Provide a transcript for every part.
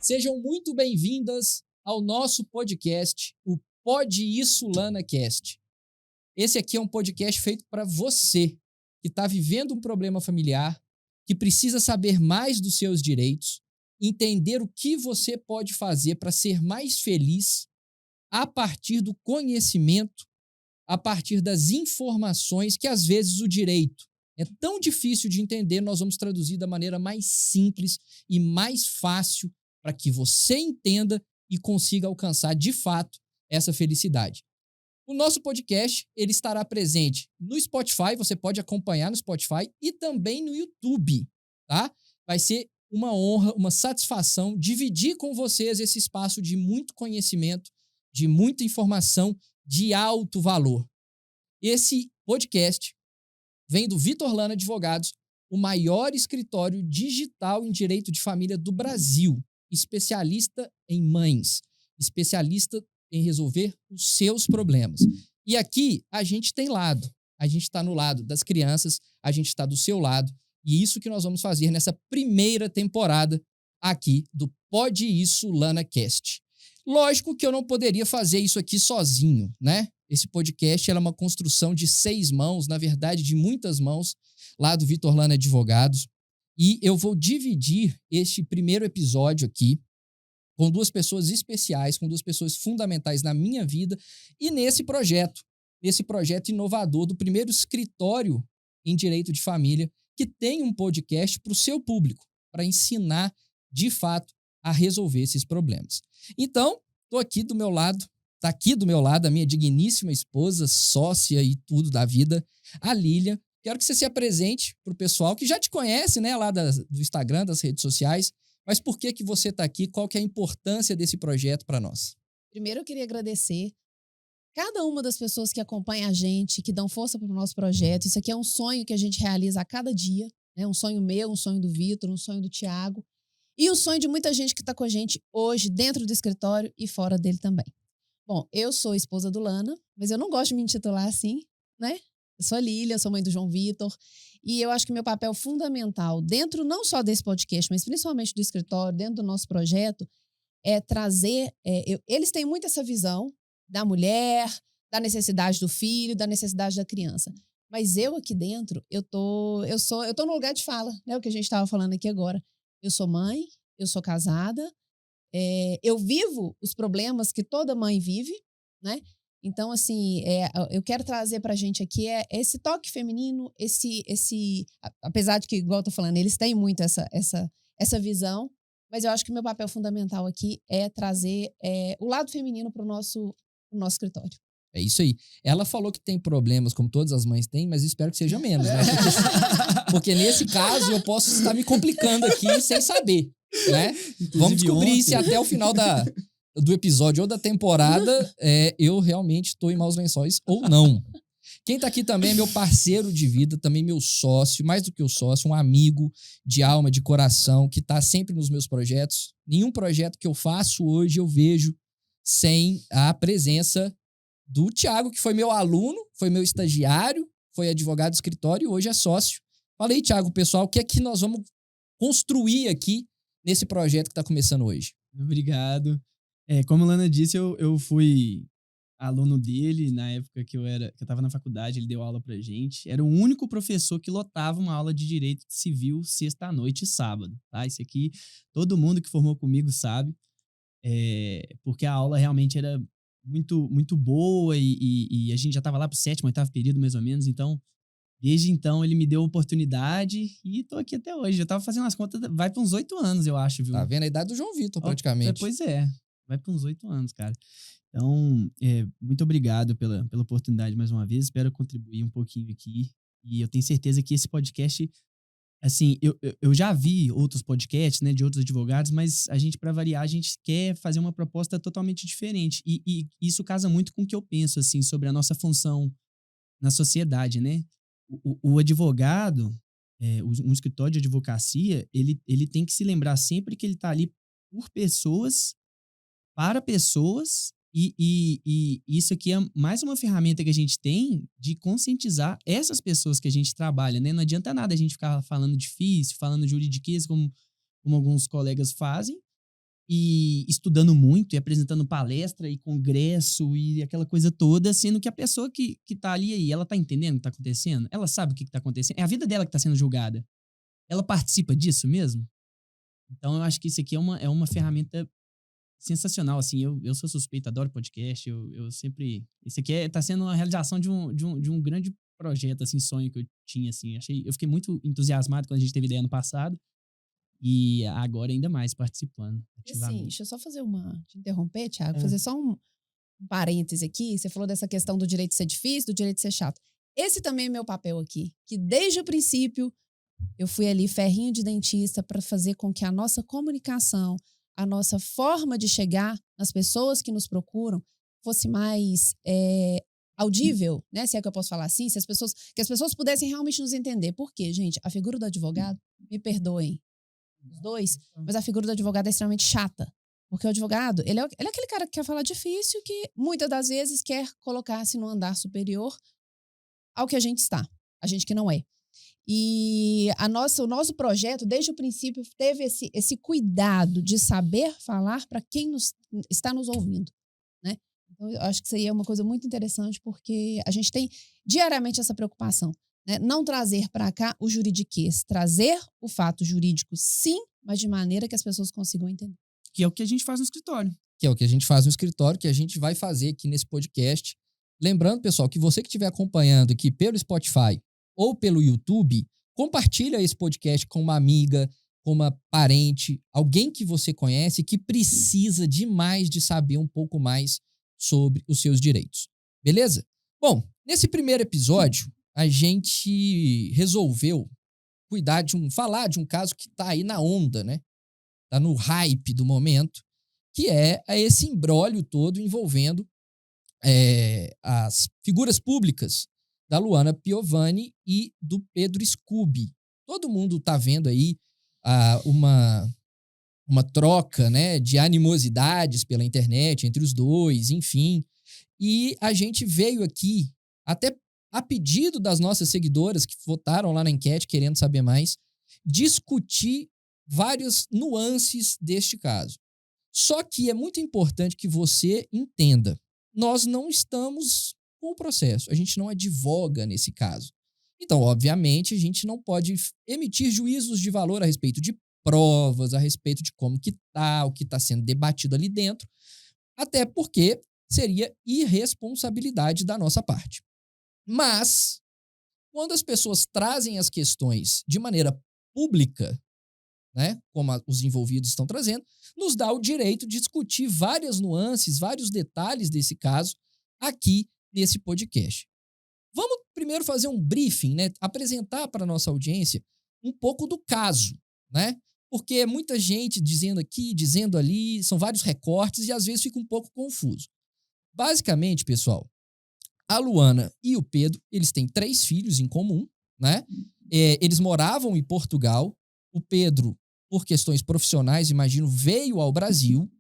Sejam muito bem-vindas ao nosso podcast, o Pode Isso LanaCast. Esse aqui é um podcast feito para você que está vivendo um problema familiar, que precisa saber mais dos seus direitos, entender o que você pode fazer para ser mais feliz a partir do conhecimento, a partir das informações que às vezes o direito é tão difícil de entender, nós vamos traduzir da maneira mais simples e mais fácil para que você entenda e consiga alcançar de fato essa felicidade. O nosso podcast ele estará presente no Spotify, você pode acompanhar no Spotify e também no YouTube, tá? Vai ser uma honra, uma satisfação dividir com vocês esse espaço de muito conhecimento, de muita informação de alto valor. Esse podcast vem do Vitor Lana Advogados, o maior escritório digital em direito de família do Brasil, especialista em mães, especialista em resolver os seus problemas. E aqui a gente tem lado, a gente está no lado das crianças, a gente está do seu lado, e isso que nós vamos fazer nessa primeira temporada aqui do Pode Isso LanaCast. Lógico que eu não poderia fazer isso aqui sozinho, né? Esse podcast é uma construção de 6 mãos, na verdade de muitas mãos, lá do Vitor Lana Advogados. E eu vou dividir este primeiro episódio aqui com 2 pessoas especiais, com 2 pessoas fundamentais na minha vida e nesse projeto inovador do primeiro escritório em direito de família que tem um podcast para o seu público, para ensinar de fato a resolver esses problemas. Então, estou aqui do meu lado, está aqui do meu lado a minha digníssima esposa, sócia e tudo da vida, a Lília. Quero que você se apresente para o pessoal que já te conhece, né, lá do Instagram, das redes sociais, mas por que você está aqui? Qual que é a importância desse projeto para nós? Primeiro, eu queria agradecer cada uma das pessoas que acompanha a gente, que dão força para o nosso projeto. Isso aqui é um sonho que a gente realiza a cada dia, né? Um sonho meu, um sonho do Vitor, um sonho do Thiago e um sonho de muita gente que está com a gente hoje dentro do escritório e fora dele também. Bom, eu sou esposa do Lana, mas eu não gosto de me intitular assim, né? Eu sou a Lília, eu sou mãe do João Vitor. E eu acho que meu papel fundamental dentro não só desse podcast, mas principalmente do escritório, dentro do nosso projeto, é trazer... eles têm muito essa visão da mulher, da necessidade do filho, da necessidade da criança. Mas eu aqui dentro, eu tô no lugar de fala, né? O que a gente estava falando aqui agora. Eu sou mãe, eu sou casada, eu vivo os problemas que toda mãe vive, né? Então, assim, eu quero trazer pra gente aqui esse toque feminino, apesar de que, igual eu tô falando, eles têm muito essa visão, mas eu acho que o meu papel fundamental aqui é trazer o lado feminino pro nosso escritório. É isso aí. Ela falou que tem problemas, como todas as mães têm, mas espero que seja menos, né? Porque nesse caso eu posso estar me complicando aqui sem saber, né? Inclusive, vamos descobrir ontem... se até o final do episódio ou da temporada eu realmente estou em maus lençóis ou não. Quem tá aqui também é meu parceiro de vida, também meu sócio, mais do que o sócio, um amigo de alma, de coração, que tá sempre nos meus projetos. Nenhum projeto que eu faço hoje eu vejo sem a presença do Thiago, que foi meu aluno, foi meu estagiário, foi advogado do escritório e hoje é sócio. Falei, Thiago, pessoal, o que é que nós vamos construir aqui nesse projeto que está começando hoje? Obrigado. Como a Lana disse, eu fui aluno dele na época que eu estava na faculdade, ele deu aula pra gente. Era o único professor que lotava uma aula de direito civil sexta à noite e sábado, tá? Isso aqui todo mundo que formou comigo sabe, porque a aula realmente era muito, muito boa e a gente já estava lá pro 7º, 8º período mais ou menos, então desde então ele me deu a oportunidade e tô aqui até hoje. Eu tava fazendo as contas, vai para uns 8 anos, eu acho, viu? Tá vendo a idade do João Vitor, praticamente. Pois é, vai para uns 8 anos, cara. Então, muito obrigado pela oportunidade mais uma vez. Espero contribuir um pouquinho aqui. E eu tenho certeza que esse podcast, assim, eu já vi outros podcasts, né, de outros advogados, mas a gente, para variar, a gente quer fazer uma proposta totalmente diferente. E isso casa muito com o que eu penso, assim, sobre a nossa função na sociedade, né? O advogado, um escritório de advocacia, ele tem que se lembrar sempre que ele está ali por pessoas, para pessoas, e isso aqui é mais uma ferramenta que a gente tem de conscientizar essas pessoas que a gente trabalha, né? Não adianta nada a gente ficar falando difícil, falando juridiquês, como alguns colegas fazem, e estudando muito, e apresentando palestra, e congresso, e aquela coisa toda, sendo que a pessoa que tá ali aí, ela tá entendendo o que tá acontecendo? Ela sabe o que tá acontecendo? É a vida dela que tá sendo julgada. Ela participa disso mesmo? Então, eu acho que isso aqui é uma ferramenta sensacional, assim. Eu sou suspeito, adoro podcast, eu sempre... Isso aqui tá sendo uma realização de um grande projeto, assim, sonho que eu tinha, assim. Eu fiquei muito entusiasmado quando a gente teve ideia no passado, e agora ainda mais participando ativamente. Assim, deixa eu só te interromper, Thiago, fazer só um parêntese aqui. Você falou dessa questão do direito ser difícil, do direito ser chato. Esse também é meu papel aqui, que desde o princípio eu fui ali ferrinho de dentista para fazer com que a nossa comunicação, a nossa forma de chegar nas pessoas que nos procuram fosse mais audível, né? Se é que eu posso falar assim, que as pessoas pudessem realmente nos entender. Por quê, gente? A figura do advogado, me perdoem, os dois, mas a figura do advogado é extremamente chata. Porque o advogado, ele é aquele cara que quer falar difícil, que muitas das vezes quer colocar-se no andar superior ao que a gente está, a gente que não é. E o nosso projeto, desde o princípio, teve esse cuidado de saber falar para quem está nos ouvindo, né? Então, eu acho que isso aí é uma coisa muito interessante, porque a gente tem diariamente essa preocupação, né? Não trazer para cá o juridiquês, trazer o fato jurídico, sim, mas de maneira que as pessoas consigam entender. Que é o que a gente faz no escritório. Que é o que a gente faz no escritório, que a gente vai fazer aqui nesse podcast. Lembrando, pessoal, que você que estiver acompanhando aqui pelo Spotify ou pelo YouTube, compartilha esse podcast com uma amiga, com uma parente, alguém que você conhece que precisa demais de saber um pouco mais sobre os seus direitos. Beleza? Bom, nesse primeiro episódio, a gente resolveu falar de um caso que tá aí na onda, né? Tá no hype do momento, que é esse imbróglio todo envolvendo as figuras públicas da Luana Piovani e do Pedro Scooby. Todo mundo tá vendo aí uma troca, né, de animosidades pela internet entre os dois, enfim. E a gente veio aqui, até a pedido das nossas seguidoras que votaram lá na enquete querendo saber mais, discutir várias nuances deste caso. Só que é muito importante que você entenda, nós não estamos com o processo, a gente não advoga nesse caso. Então, obviamente, a gente não pode emitir juízos de valor a respeito de provas, a respeito de como que tá, o que está sendo debatido ali dentro, até porque seria irresponsabilidade da nossa parte. Mas, quando as pessoas trazem as questões de maneira pública, né, como os envolvidos estão trazendo, nos dá o direito de discutir várias nuances, vários detalhes desse caso aqui nesse podcast. Vamos primeiro fazer um briefing, né, apresentar para a nossa audiência um pouco do caso, né? Porque é muita gente dizendo aqui, dizendo ali, são vários recortes e às vezes fica um pouco confuso. Basicamente, pessoal, a Luana e o Pedro, eles têm 3 filhos em comum, né? Eles moravam em Portugal. O Pedro, por questões profissionais, imagino, veio ao Brasil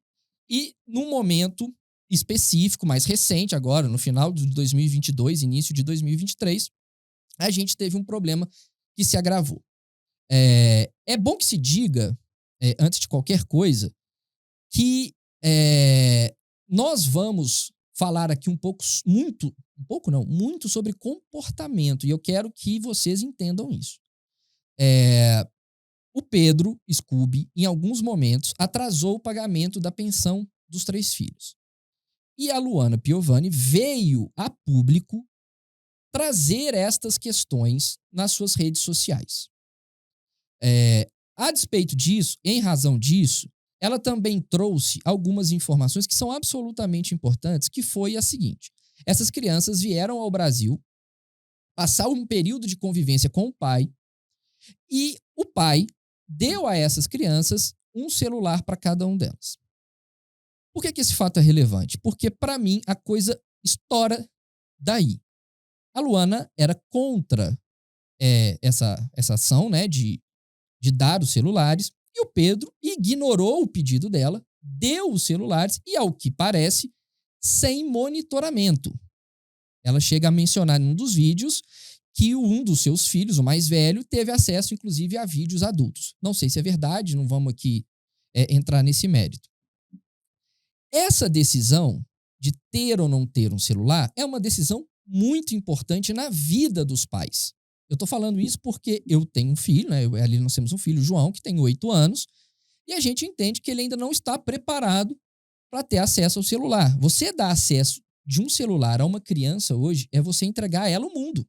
e, num momento específico, mais recente agora, no final de 2022, início de 2023, a gente teve um problema que se agravou. É bom que se diga, antes de qualquer coisa, que nós vamos falar aqui muito sobre comportamento, e eu quero que vocês entendam isso. O Pedro Scooby, em alguns momentos, atrasou o pagamento da pensão dos 3 filhos. E a Luana Piovani veio a público trazer estas questões nas suas redes sociais. A despeito disso, em razão disso, ela também trouxe algumas informações que são absolutamente importantes, que foi a seguinte: essas crianças vieram ao Brasil passar um período de convivência com o pai e o pai deu a essas crianças um celular para cada um delas. Por que esse fato é relevante? Porque, para mim, a coisa estoura daí. A Luana era contra essa ação, né, de dar os celulares, e o Pedro ignorou o pedido dela, deu os celulares e, ao que parece, sem monitoramento. Ela chega a mencionar em um dos vídeos que um dos seus filhos, o mais velho, teve acesso, inclusive, a vídeos adultos. Não sei se é verdade, não vamos aqui entrar nesse mérito. Essa decisão de ter ou não ter um celular é uma decisão muito importante na vida dos pais. Eu tô falando isso porque eu tenho um filho, né? Ali nós temos um filho, o João, que tem 8 anos, e a gente entende que ele ainda não está preparado para ter acesso ao celular. Você dar acesso de um celular a uma criança hoje é você entregar a ela o mundo.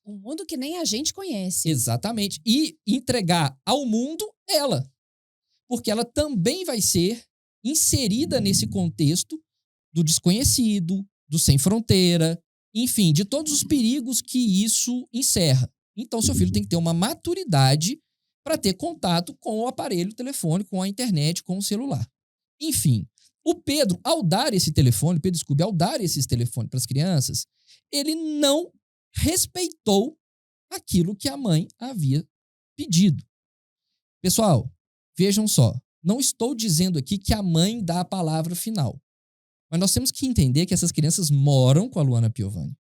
Um mundo que nem a gente conhece. Exatamente. E entregar ao mundo ela. Porque ela também vai ser inserida nesse contexto do desconhecido, do sem fronteira, enfim, de todos os perigos que isso encerra. Então, seu filho tem que ter uma maturidade para ter contato com o aparelho telefônico, com a internet, com o celular. Enfim, o Pedro, ao dar esse telefone, Pedro Scooby, ao dar esses telefones para as crianças, ele não respeitou aquilo que a mãe havia pedido. Pessoal, vejam só, não estou dizendo aqui que a mãe dá a palavra final. Mas nós temos que entender que essas crianças moram com a Luana Piovani.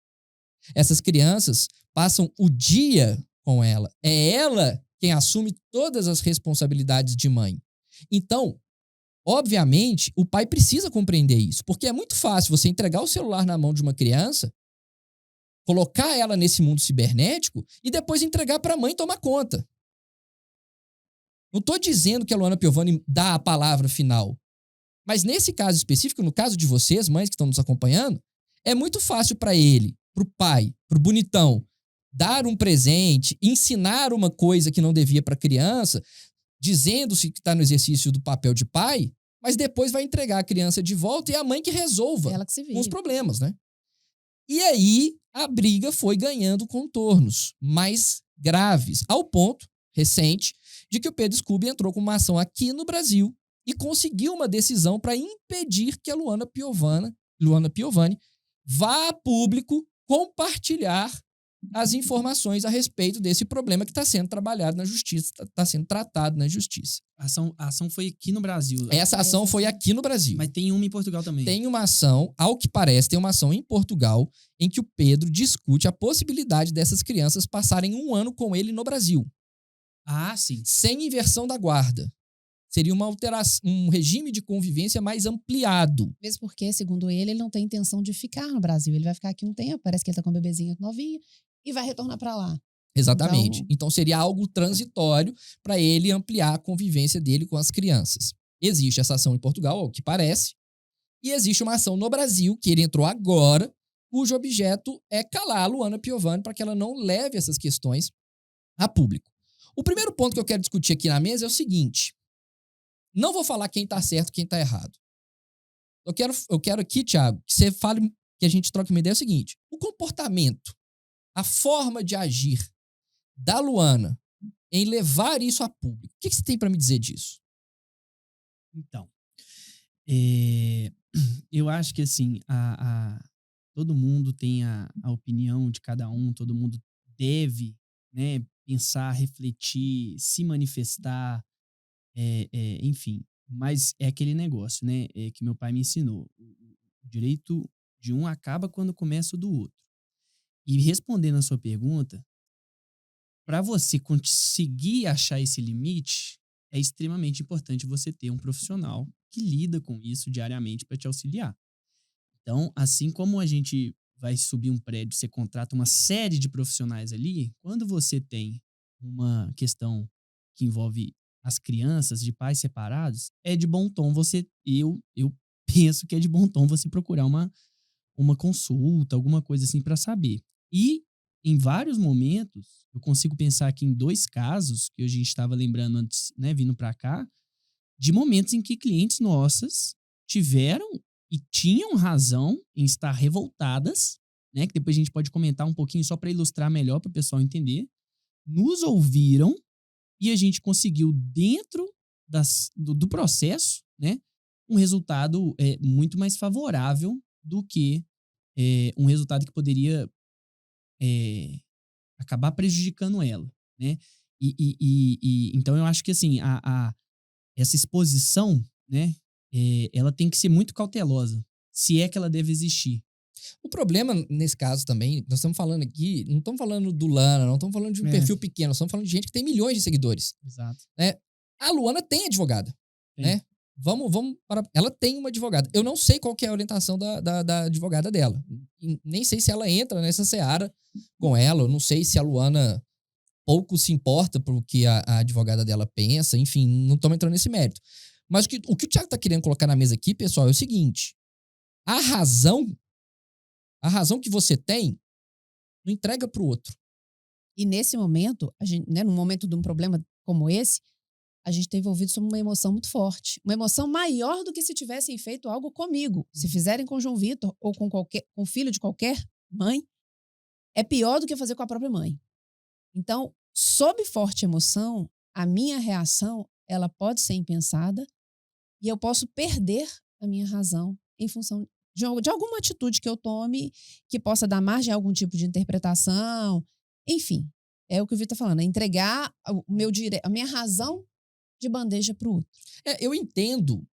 Essas crianças passam o dia com ela. É ela quem assume todas as responsabilidades de mãe. Então, obviamente, o pai precisa compreender isso, porque é muito fácil você entregar o celular na mão de uma criança, colocar ela nesse mundo cibernético e depois entregar para a mãe tomar conta. Não estou dizendo que a Luana Piovani dá a palavra final. Mas nesse caso específico, no caso de vocês, mães que estão nos acompanhando, é muito fácil para ele, para o pai, para o bonitão, dar um presente, ensinar uma coisa que não devia para a criança, dizendo-se que está no exercício do papel de pai, mas depois vai entregar a criança de volta e é a mãe que resolva Ela que se vire. com os problemas, né? E aí a briga foi ganhando contornos mais graves, ao ponto, recente, de que o Pedro Scooby entrou com uma ação aqui no Brasil e conseguiu uma decisão para impedir que a Luana Piovani vá a público compartilhar as informações a respeito desse problema que está sendo trabalhado na justiça, está sendo tratado na justiça. A ação foi aqui no Brasil. Essa ação foi aqui no Brasil. Mas tem uma em Portugal também. Tem uma ação, ao que parece, tem uma ação em Portugal em que o Pedro discute a possibilidade dessas crianças passarem 1 ano com ele no Brasil. Ah, sim. Sem inversão da guarda. Seria uma alteração, um regime de convivência mais ampliado. Mesmo porque, segundo ele não tem intenção de ficar no Brasil. Ele vai ficar aqui um tempo, parece que ele tá com um bebezinho novinho, e vai retornar para lá. Exatamente. Então seria algo transitório para ele ampliar a convivência dele com as crianças. Existe essa ação em Portugal, ao que parece, e existe uma ação no Brasil, que ele entrou agora, cujo objeto é calar a Luana Piovani para que ela não leve essas questões a público. O primeiro ponto que eu quero discutir aqui na mesa é o seguinte: não vou falar quem tá certo e quem tá errado. Eu quero aqui, Thiago, que você fale, que a gente troque uma ideia. É o seguinte: o comportamento, a forma de agir da Luana em levar isso a público, o que você tem para me dizer disso? Então, eu acho que assim, todo mundo tem a opinião de cada um, todo mundo deve, né, pensar, refletir, se manifestar, enfim. Mas é aquele negócio, né, que meu pai me ensinou. O direito de um acaba quando começa o do outro. E respondendo a sua pergunta, para você conseguir achar esse limite, é extremamente importante você ter um profissional que lida com isso diariamente para te auxiliar. Então, assim como a gente vai subir um prédio, você contrata uma série de profissionais ali, quando você tem uma questão que envolve as crianças de pais separados, é de bom tom eu penso que é de bom tom você procurar uma consulta, alguma coisa assim para saber. E em vários momentos, eu consigo pensar aqui em 2 casos, que a gente estava lembrando antes, né, vindo para cá, de momentos em que clientes nossas tiveram e tinham razão em estar revoltadas, né, que depois a gente pode comentar um pouquinho só para ilustrar melhor para o pessoal entender, nos ouviram e a gente conseguiu, dentro do processo, né, um resultado muito mais favorável do que um resultado que poderia acabar prejudicando ela, né? Então eu acho que assim, essa exposição, né, ela tem que ser muito cautelosa, se é que ela deve existir. O problema, nesse caso também, nós estamos falando aqui, não estamos falando do Lana, não estamos falando de um perfil pequeno, nós estamos falando de gente que tem milhões de seguidores. Exato. Né? A Luana tem advogada, Tem. né? vamos para... Ela tem uma advogada. Eu não sei qual que é a orientação da advogada dela. Nem sei se ela entra nessa seara com ela. Eu não sei se a Luana pouco se importa pro que a advogada dela pensa. Enfim, não estamos entrando nesse mérito. Mas o que o Thiago tá querendo colocar na mesa aqui, pessoal, é o seguinte. A razão que você tem, não entrega pro outro. E nesse momento, a gente, né, no momento de um problema como esse, a gente está envolvido sob uma emoção muito forte. Uma emoção maior do que se tivessem feito algo comigo. Se fizerem com o João Vitor ou com o filho de qualquer mãe, é pior do que fazer com a própria mãe. Então, sob forte emoção, a minha reação, ela pode ser impensada e eu posso perder a minha razão em função de alguma atitude que eu tome que possa dar margem a algum tipo de interpretação. Enfim, é o que o Vitor está falando, é entregar a minha razão de bandeja para o outro. Eu entendo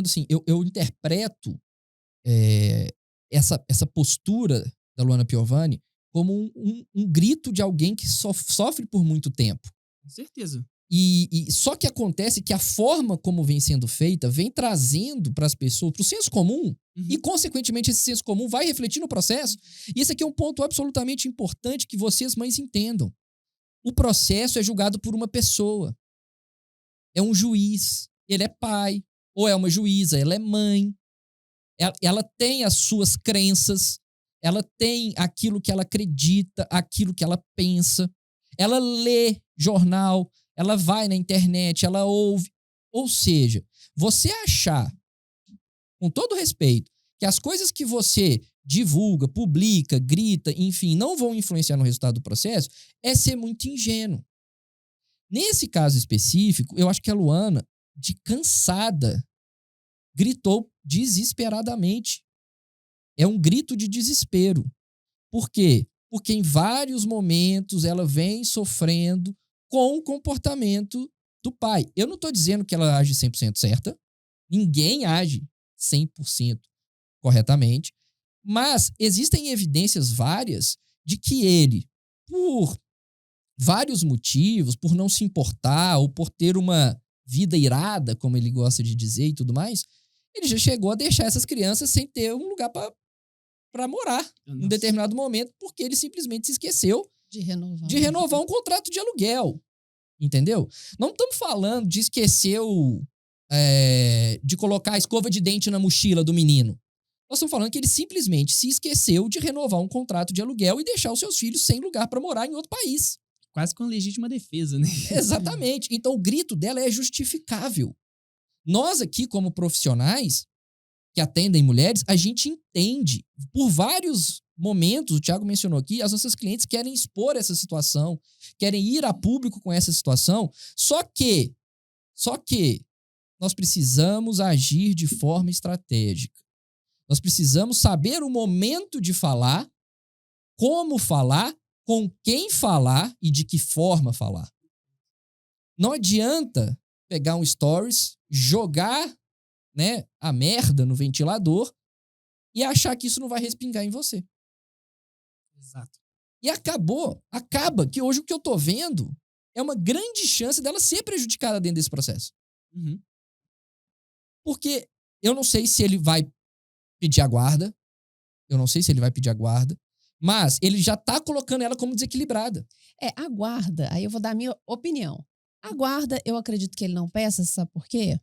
sim, eu interpreto essa postura da Luana Piovani como um grito de alguém que sofre por muito tempo. Com certeza. E só que acontece que a forma como vem sendo feita vem trazendo para as pessoas, para o senso comum, e consequentemente esse senso comum vai refletir no processo. E esse aqui é um ponto absolutamente importante que vocês, mães, entendam. O processo é julgado por uma pessoa. É um juiz, ele é pai, ou é uma juíza, ela é mãe. Ela tem as suas crenças, ela tem aquilo que ela acredita, aquilo que ela pensa. Ela lê jornal, ela vai na internet, ela ouve. Ou seja, você achar, com todo respeito, que as coisas que você divulga, publica, grita, enfim, não vão influenciar no resultado do processo, é ser muito ingênuo. Nesse caso específico, eu acho que a Luana, de cansada, gritou desesperadamente. É um grito de desespero. Por quê? Porque em vários momentos ela vem sofrendo com o comportamento do pai. Eu não estou dizendo que ela age 100% certa. Ninguém age 100% corretamente. Mas existem evidências várias de que ele, por vários motivos, por não se importar ou por ter uma vida irada, como ele gosta de dizer e tudo mais, ele já chegou a deixar essas crianças sem ter um lugar para morar em um determinado momento, porque ele simplesmente se esqueceu de renovar um contrato de aluguel. Entendeu? Não estamos falando de esquecer de colocar a escova de dente na mochila do menino. Nós estamos falando que ele simplesmente se esqueceu de renovar um contrato de aluguel e deixar os seus filhos sem lugar para morar em outro país. Quase com legítima defesa, né? Exatamente. Então o grito dela é justificável. Nós aqui, como profissionais que atendem mulheres, a gente entende. Por vários momentos, o Thiago mencionou aqui, as nossas clientes querem expor essa situação, querem ir a público com essa situação, só que nós precisamos agir de forma estratégica. Nós precisamos saber o momento de falar, como falar, com quem falar e de que forma falar. Não adianta pegar um stories, jogar, né, a merda no ventilador e achar que isso não vai respingar em você. Exato. E acaba que hoje o que eu tô vendo é uma grande chance dela ser prejudicada dentro desse processo. Porque eu não sei se ele vai pedir a guarda, mas ele já tá colocando ela como desequilibrada. A guarda, aí eu vou dar a minha opinião. A guarda, eu acredito que ele não peça, sabe por quê?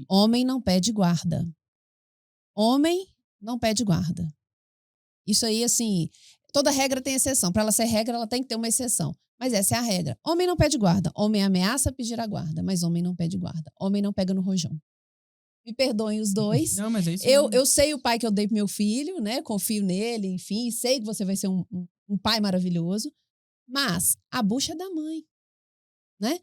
Homem não pede guarda. Homem não pede guarda. Isso aí, assim, toda regra tem exceção. Para ela ser regra, ela tem que ter uma exceção. Mas essa é a regra. Homem não pede guarda. Homem ameaça pedir a guarda, mas homem não pede guarda. Homem não pega no rojão. Me perdoem os dois. Não, mas é isso. Eu sei o pai que eu dei pro meu filho, né? Confio nele, enfim. Sei que você vai ser um pai maravilhoso. Mas a bucha é da mãe, né?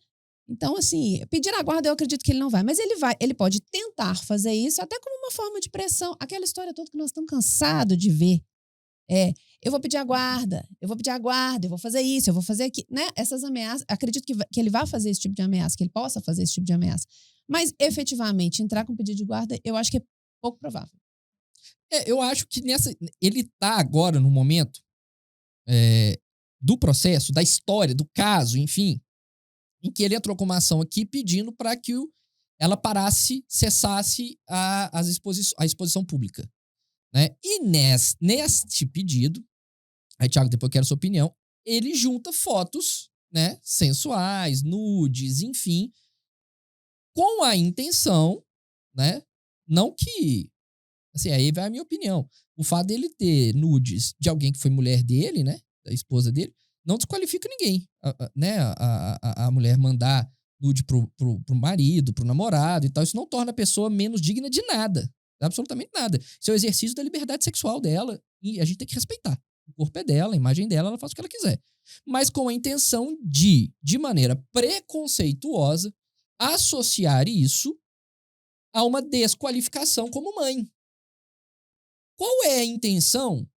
Então, assim, pedir a guarda eu acredito que ele não vai. Mas ele pode tentar fazer isso até como uma forma de pressão. Aquela história toda que nós estamos cansados de ver. Eu vou pedir a guarda, eu vou fazer isso, eu vou fazer aquilo, né? Essas ameaças, acredito que ele vai fazer esse tipo de ameaça, que ele possa fazer esse tipo de ameaça. Mas, efetivamente, entrar com pedido de guarda, eu acho que é pouco provável. Eu acho que ele tá agora no momento do processo, da história, do caso, enfim, em que ele entrou com uma ação aqui pedindo para que ela cessasse a exposição pública, né? E neste pedido, aí, Thiago, depois eu quero a sua opinião, ele junta fotos, né, sensuais, nudes, enfim, com a intenção, né, não que, assim, aí vai a minha opinião, o fato dele ter nudes de alguém que foi mulher dele, né, da esposa dele, não desqualifica ninguém, né, a mulher mandar nude pro marido, pro namorado e tal, isso não torna a pessoa menos digna de nada, absolutamente nada. Isso é o exercício da liberdade sexual dela e a gente tem que respeitar. O corpo é dela, a imagem dela, ela faz o que ela quiser. Mas com a intenção de maneira preconceituosa, associar isso a uma desqualificação como mãe. Qual é a intenção,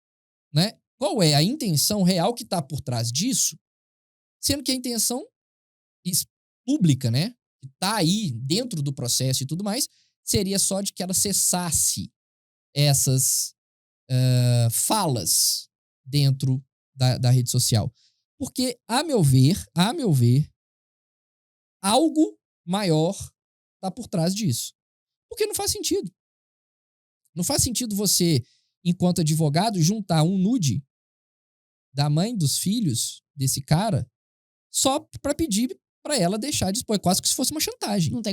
né? Qual é a intenção real que está por trás disso? Sendo que a intenção pública, né? Que está aí dentro do processo e tudo mais, seria só de que ela cessasse essas falas dentro da rede social. Porque, a meu ver, algo maior está por trás disso. Porque não faz sentido. Não faz sentido você, enquanto advogado, juntar um nude da mãe dos filhos desse cara só para pedir para ela deixar de expor. Quase que se fosse uma chantagem. Não tem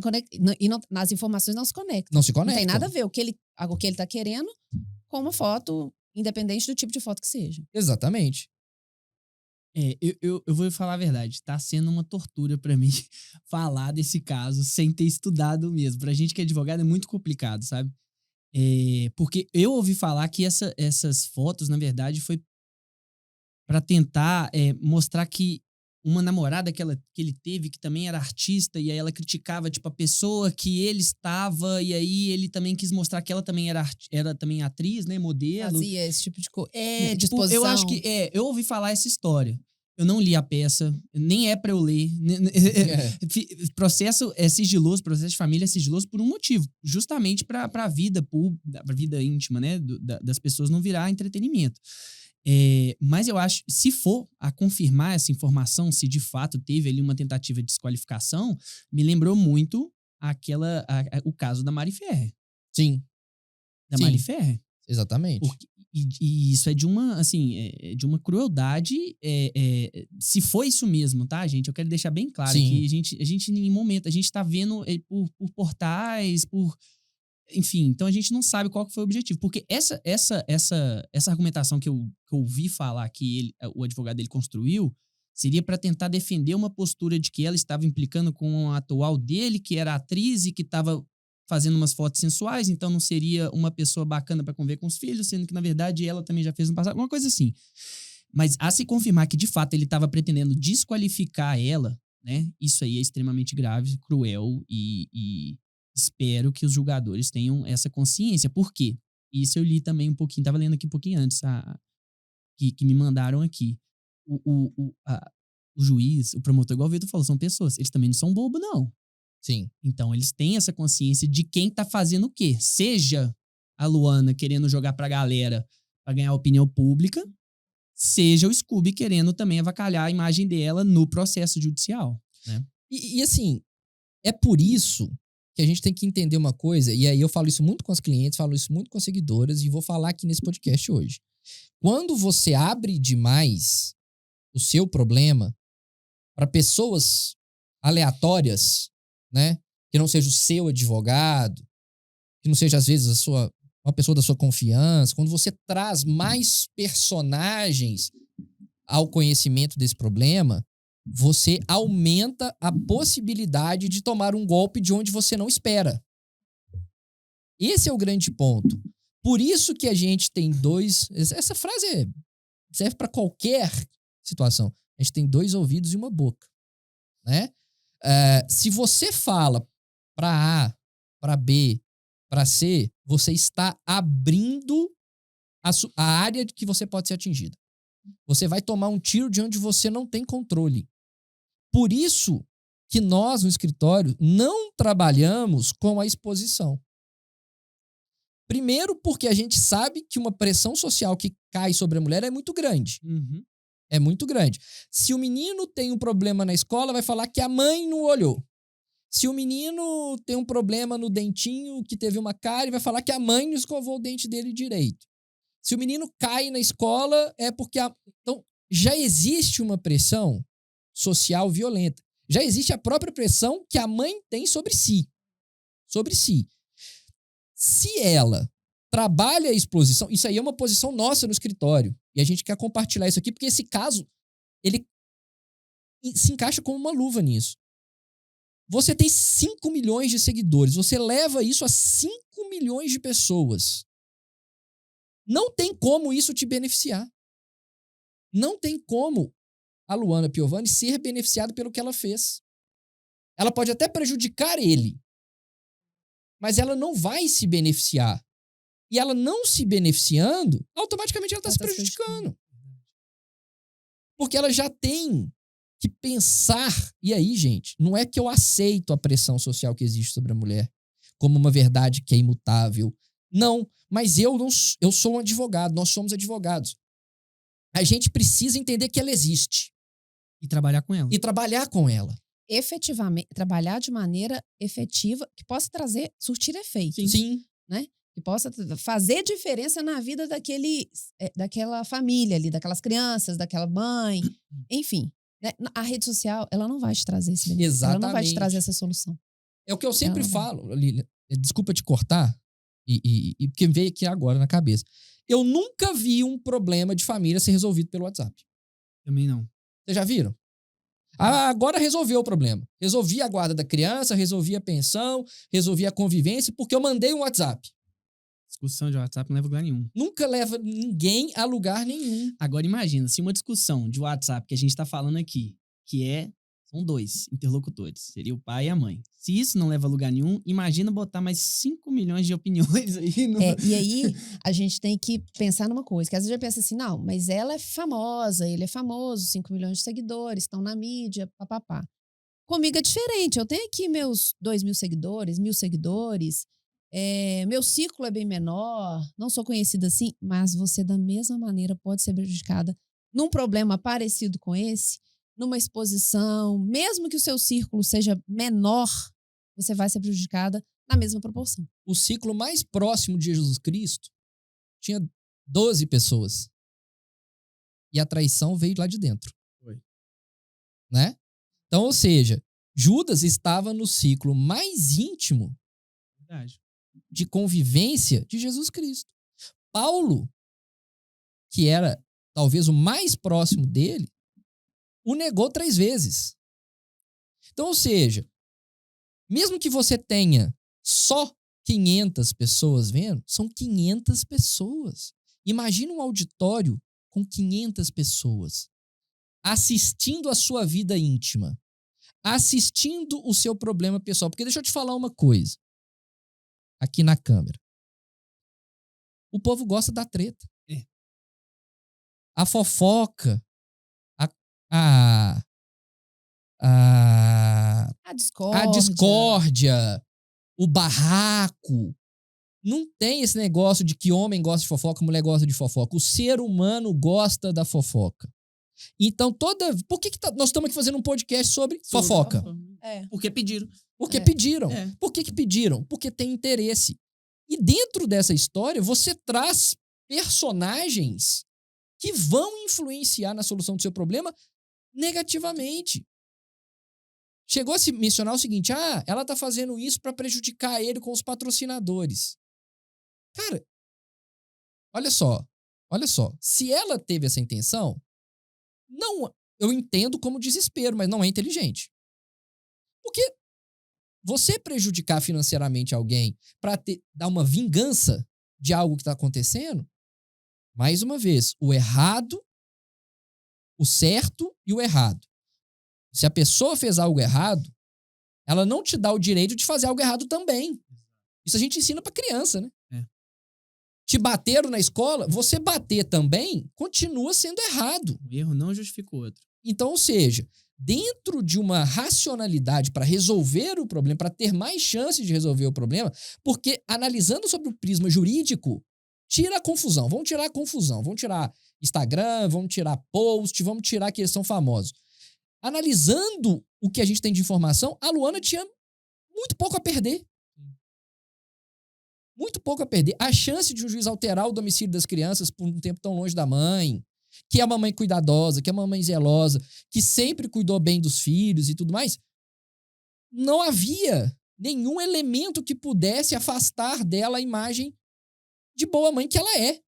nas informações não se conectam. Não se conectam. Não tem nada a ver o que ele tá querendo com uma foto, independente do tipo de foto que seja. Exatamente. Eu vou falar a verdade, tá sendo uma tortura pra mim falar desse caso sem ter estudado mesmo. Pra gente que é advogado é muito complicado, sabe? Porque eu ouvi falar que essas fotos, na verdade, foi pra tentar mostrar que uma namorada que ele teve, que também era artista, e aí ela criticava, tipo, a pessoa que ele estava, e aí ele também quis mostrar que ela também era também atriz, né, modelo. Fazia esse tipo de coisa. Tipo, eu acho que, eu ouvi falar essa história. Eu não li a peça, nem é pra eu ler. Processo é sigiloso, processo de família é sigiloso por um motivo. Justamente pra vida pública, pra vida íntima, né, das pessoas não virar entretenimento. Mas eu acho, se for a confirmar essa informação, se de fato teve ali uma tentativa de desqualificação, me lembrou muito o caso da Mari Ferrer. Sim. Mari Ferrer. Exatamente. E isso é de uma, assim, de uma crueldade. Se foi isso mesmo, tá, gente? Eu quero deixar bem claro que a gente, em nenhum momento, a gente tá vendo por portais, enfim, então a gente não sabe qual que foi o objetivo. Porque essa argumentação que eu ouvi falar que o advogado dele construiu seria para tentar defender uma postura de que ela estava implicando com a atual dele, que era atriz e que estava fazendo umas fotos sensuais, então não seria uma pessoa bacana para conviver com os filhos, sendo que, na verdade, ela também já fez no passado, uma coisa assim. Mas a se confirmar que, de fato, ele estava pretendendo desqualificar ela, né? Isso aí é extremamente grave, cruel e espero que os julgadores tenham essa consciência. Por quê? Isso eu li também um pouquinho, estava lendo aqui um pouquinho antes, que me mandaram aqui. O juiz, o promotor, igual o Vitor falou, são pessoas. Eles também não são bobo, não. Sim. Então, eles têm essa consciência de quem tá fazendo o quê. Seja a Luana querendo jogar pra galera pra ganhar opinião pública, seja o Scooby querendo também avacalhar a imagem dela no processo judicial, né? E assim, é por isso que a gente tem que entender uma coisa, e aí eu falo isso muito com as clientes, falo isso muito com as seguidoras, e vou falar aqui nesse podcast hoje. Quando você abre demais o seu problema para pessoas aleatórias, né, que não seja o seu advogado, que não seja, às vezes, uma pessoa da sua confiança, quando você traz mais personagens ao conhecimento desse problema, você aumenta a possibilidade de tomar um golpe de onde você não espera. Esse é o grande ponto. Por isso que a gente tem essa frase serve para qualquer situação. A gente tem 2 ouvidos e uma boca, né? Se você fala para A, para B, para C, você está abrindo a área de que você pode ser atingido. Você vai tomar um tiro de onde você não tem controle. Por isso que nós, no escritório, não trabalhamos com a exposição. Primeiro, porque a gente sabe que uma pressão social que cai sobre a mulher é muito grande. Uhum. É muito grande. Se o menino tem um problema na escola, vai falar que a mãe não olhou. Se o menino tem um problema no dentinho, que teve uma cárie, ele vai falar que a mãe não escovou o dente dele direito. Se o menino cai na escola, é porque Então, já existe uma pressão social violenta. Já existe a própria pressão que a mãe tem sobre si. Sobre si. Se ela trabalha a exposição, isso aí é uma posição nossa no escritório. E a gente quer compartilhar isso aqui, porque esse caso, ele se encaixa como uma luva nisso. Você tem 5 milhões de seguidores, você leva isso a 5 milhões de pessoas. Não tem como isso te beneficiar. Não tem como a Luana Piovani ser beneficiada pelo que ela fez. Ela pode até prejudicar ele, mas ela não vai se beneficiar. E ela não se beneficiando, automaticamente ela está se prejudicando. Porque ela já tem que pensar. E aí, gente, não é que eu aceito a pressão social que existe sobre a mulher como uma verdade que é imutável. Não, mas eu sou um advogado, nós somos advogados. A gente precisa entender que ela existe. E trabalhar com ela. E trabalhar com ela. Efetivamente, trabalhar de maneira efetiva, que possa surtir efeito. Sim. Né? Que possa fazer diferença na vida daquela família ali, daquelas crianças, daquela mãe, enfim. Né? A rede social, ela não vai te trazer esse benefício. Exatamente. Ela não vai te trazer essa solução. É o que eu sempre falo, Lília. Desculpa te cortar, e porque veio aqui agora na cabeça. Eu nunca vi um problema de família ser resolvido pelo WhatsApp. Também não. Vocês já viram? Agora resolveu o problema. Resolvi a guarda da criança, resolvi a pensão, resolvi a convivência, porque eu mandei um WhatsApp. Discussão de WhatsApp não leva a lugar nenhum. Nunca leva ninguém a lugar nenhum. Agora imagina, se uma discussão de WhatsApp que a gente tá falando aqui, são 2 interlocutores, seria o pai e a mãe. Se isso não leva a lugar nenhum, imagina botar mais 5 milhões de opiniões aí. No... E aí, a gente tem que pensar numa coisa, que às vezes a gente pensa assim, não, mas ela é famosa, ele é famoso, 5 milhões de seguidores, estão na mídia, papapá. Comigo é diferente, eu tenho aqui meus 2.000 seguidores, 1.000 seguidores, meu ciclo é bem menor, não sou conhecida assim, mas você da mesma maneira pode ser prejudicada num problema parecido com esse, numa exposição, mesmo que o seu círculo seja menor, você vai ser prejudicada na mesma proporção. O ciclo mais próximo de Jesus Cristo tinha 12 pessoas. E a traição veio lá de dentro. Foi. Né? Então, ou seja, Judas estava no ciclo mais íntimo Verdade. de convivência de Jesus Cristo. Paulo, que era talvez o mais próximo dele, o negou 3 vezes. Então, ou seja, mesmo que você tenha só 500 pessoas vendo, são 500 pessoas. Imagina um auditório com 500 pessoas assistindo a sua vida íntima, assistindo o seu problema pessoal. Porque deixa eu te falar uma coisa aqui na câmera. O povo gosta da treta. A fofoca, a discórdia, o barraco. Não tem esse negócio de que homem gosta de fofoca, mulher gosta de fofoca. O ser humano gosta da fofoca. Então, por que nós estamos aqui fazendo um podcast sobre fofoca? Porque pediram. Porque pediram. É. Por que pediram? Porque tem interesse. E dentro dessa história, você traz personagens que vão influenciar na solução do seu problema negativamente. Chegou a se mencionar o seguinte, ela tá fazendo isso para prejudicar ele com os patrocinadores. Cara, olha só, se ela teve essa intenção, não, eu entendo como desespero, mas não é inteligente. Porque você prejudicar financeiramente alguém para dar uma vingança de algo que está acontecendo, mais uma vez, o errado, o certo e o errado. Se a pessoa fez algo errado, ela não te dá o direito de fazer algo errado também. Isso a gente ensina para criança, né? Te bateram na escola, você bater também continua sendo errado. O erro não justifica o outro. Então, ou seja, dentro de uma racionalidade para resolver o problema, para ter mais chances de resolver o problema, porque analisando sobre o prisma jurídico, tira a confusão. Vamos tirar a confusão. Vamos tirar Instagram, vamos tirar post, vamos tirar que eles são famosos. Analisando o que a gente tem de informação, a Luana tinha muito pouco a perder. Muito pouco a perder. A chance de um juiz alterar o domicílio das crianças por um tempo tão longe da mãe, que é uma mãe cuidadosa, que é uma mãe zelosa, que sempre cuidou bem dos filhos e tudo mais, não havia nenhum elemento que pudesse afastar dela a imagem de boa mãe que ela é.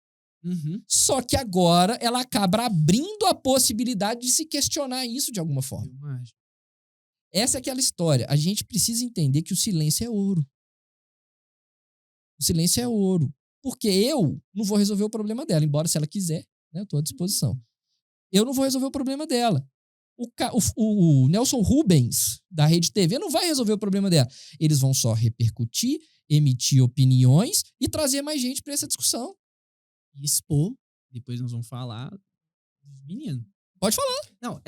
Uhum. Só que agora ela acaba abrindo a possibilidade de se questionar isso de alguma forma. Eu acho. Essa é aquela história. A gente precisa entender que o silêncio é ouro. O silêncio é ouro. Porque eu não vou resolver o problema dela, embora se ela quiser, né, eu estou à disposição. Eu não vou resolver o problema dela. O Nelson Rubens, da Rede TV, não vai resolver o problema dela. Eles vão só repercutir, emitir opiniões e trazer mais gente para essa discussão. E expor, depois nós vamos falar dos meninos. Pode falar. Não,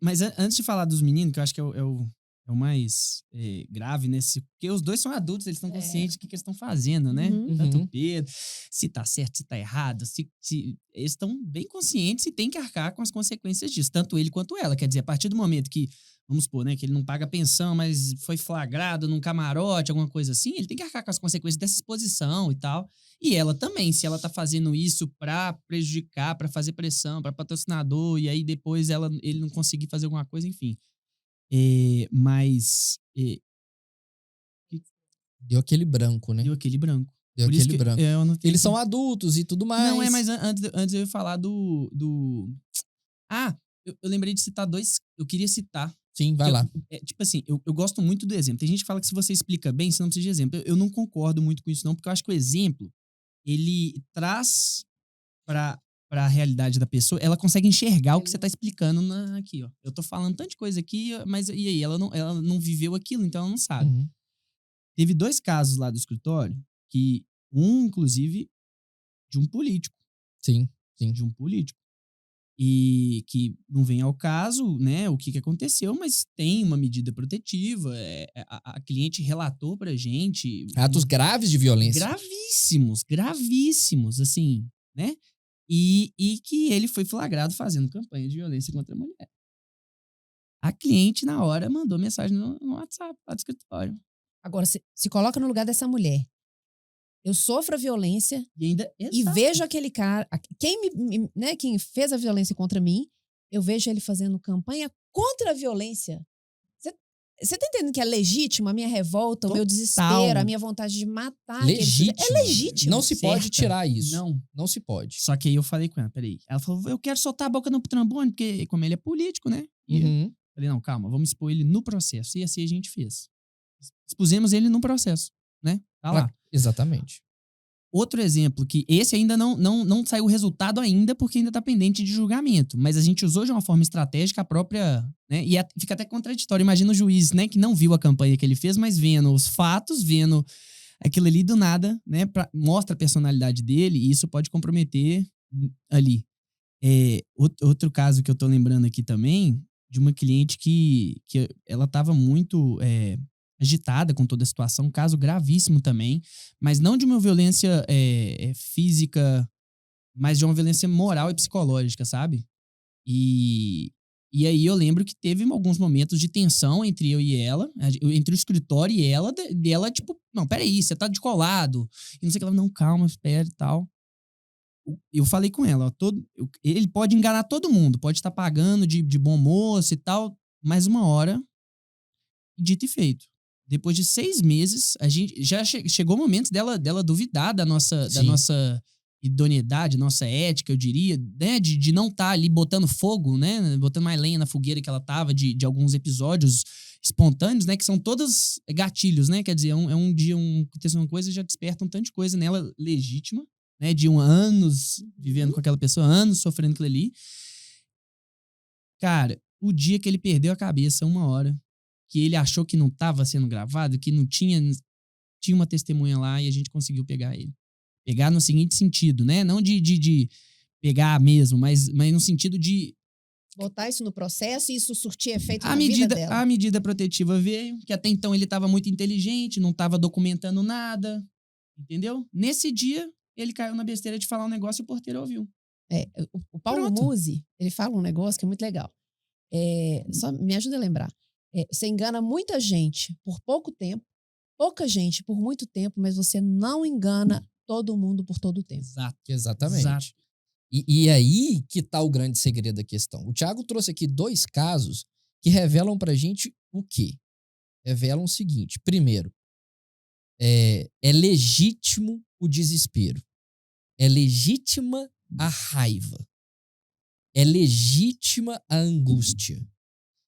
mas antes de falar dos meninos, que eu acho que é o mais grave nesse... Porque os dois são adultos, eles estão conscientes do que eles estão fazendo, né? Uhum. Tanto o Pedro, se tá certo, se tá errado, eles estão bem conscientes e tem que arcar com as consequências disso, tanto ele quanto ela. Quer dizer, a partir do momento que, vamos supor, né, que ele não paga pensão, mas foi flagrado num camarote, alguma coisa assim, ele tem que arcar com as consequências dessa exposição e tal. E ela também, se ela tá fazendo isso pra prejudicar, pra fazer pressão, pra patrocinador, e aí depois ele não conseguir fazer alguma coisa, enfim. Mas Deu aquele branco, né? deu aquele branco. Deu Por isso aquele que branco. eu não tenho Eles são adultos e tudo mais. Não, mas antes eu ia falar do... Eu lembrei de citar dois. Eu queria citar. Sim, vai lá. Tipo assim, eu gosto muito do exemplo. Tem gente que fala que se você explica bem, você não precisa de exemplo. Eu não concordo muito com isso, não, porque eu acho que o exemplo, ele traz pra realidade da pessoa, ela consegue enxergar o que você tá explicando aqui, ó. Eu tô falando tanta coisa aqui, mas e aí? Ela não viveu aquilo, então ela não sabe. Uhum. Teve 2 casos lá do escritório, que inclusive, de um político. Sim. De um político. E que não vem ao caso, né, o que aconteceu, mas tem uma medida protetiva. A cliente relatou pra gente. Atos graves de violência. Gravíssimos, assim, né? E que ele foi flagrado fazendo campanha de violência contra a mulher. A cliente, na hora, mandou mensagem no WhatsApp lá do escritório. Agora, se coloca no lugar dessa mulher. Eu sofro a violência E ainda... e vejo aquele cara... Quem fez a violência contra mim, eu vejo ele fazendo campanha contra a violência. Você tá entendendo que é legítimo a minha revolta, o meu desespero, a minha vontade de matar? Legítimo. É legítimo. Não se pode tirar isso. Não se pode. Só que aí eu falei com ela, peraí. Ela falou, eu quero soltar a boca no trombone, porque como ele é político, né? Uhum. Falei, não, calma, vamos expor ele no processo. E assim a gente fez. Expusemos ele no processo, né? Tá lá. Exatamente. Outro exemplo, que esse ainda não saiu o resultado ainda, porque ainda tá pendente de julgamento. Mas a gente usou de uma forma estratégica a própria... né? E fica até contraditório. Imagina o juiz, né, que não viu a campanha que ele fez, mas vendo os fatos, vendo aquilo ali do nada, né? Mostra a personalidade dele e isso pode comprometer ali. Outro caso que eu tô lembrando aqui também, de uma cliente que ela tava muito... agitada com toda a situação, um caso gravíssimo também, mas não de uma violência física, mas de uma violência moral e psicológica, sabe? E aí eu lembro que teve alguns momentos de tensão entre eu e ela, entre o escritório e ela, dela tipo, não, peraí, você tá descolado, e não sei o que, ela, não, calma, espera e tal. Eu falei com ela, ó, ele pode enganar todo mundo, pode estar pagando de bom moço e tal, mas uma hora, dito e feito. Depois de 6 meses, a gente já chegou o momento dela duvidar da nossa idoneidade, nossa ética, eu diria, né? De não estar ali botando fogo, né? Botando mais lenha na fogueira que ela tava, de alguns episódios espontâneos, né? Que são todos gatilhos, né? Quer dizer, um dia acontece uma coisa e já desperta um tanto de coisa nela legítima, né? De anos vivendo com aquela pessoa, anos sofrendo aquilo ali. Cara, o dia que ele perdeu a cabeça, 1 hora, que ele achou que não estava sendo gravado, que não tinha uma testemunha lá e a gente conseguiu pegar ele. Pegar no seguinte sentido, né? Não de pegar mesmo, mas no sentido de... botar isso no processo e isso surtir efeito na vida dela. A medida protetiva veio, que até então ele estava muito inteligente, não estava documentando nada, entendeu? Nesse dia, ele caiu na besteira de falar um negócio e o porteiro ouviu. O Paulo Musi, ele fala um negócio que é muito legal. Só me ajuda a lembrar. Você engana muita gente por pouco tempo pouca gente por muito tempo, mas você não engana todo mundo por todo o tempo. Exato. Exatamente. Exato. E aí que tá o grande segredo da questão. O Thiago trouxe aqui 2 casos que revelam pra gente o quê? Revelam o seguinte. Primeiro, é legítimo o desespero. É legítima a raiva. É legítima a angústia.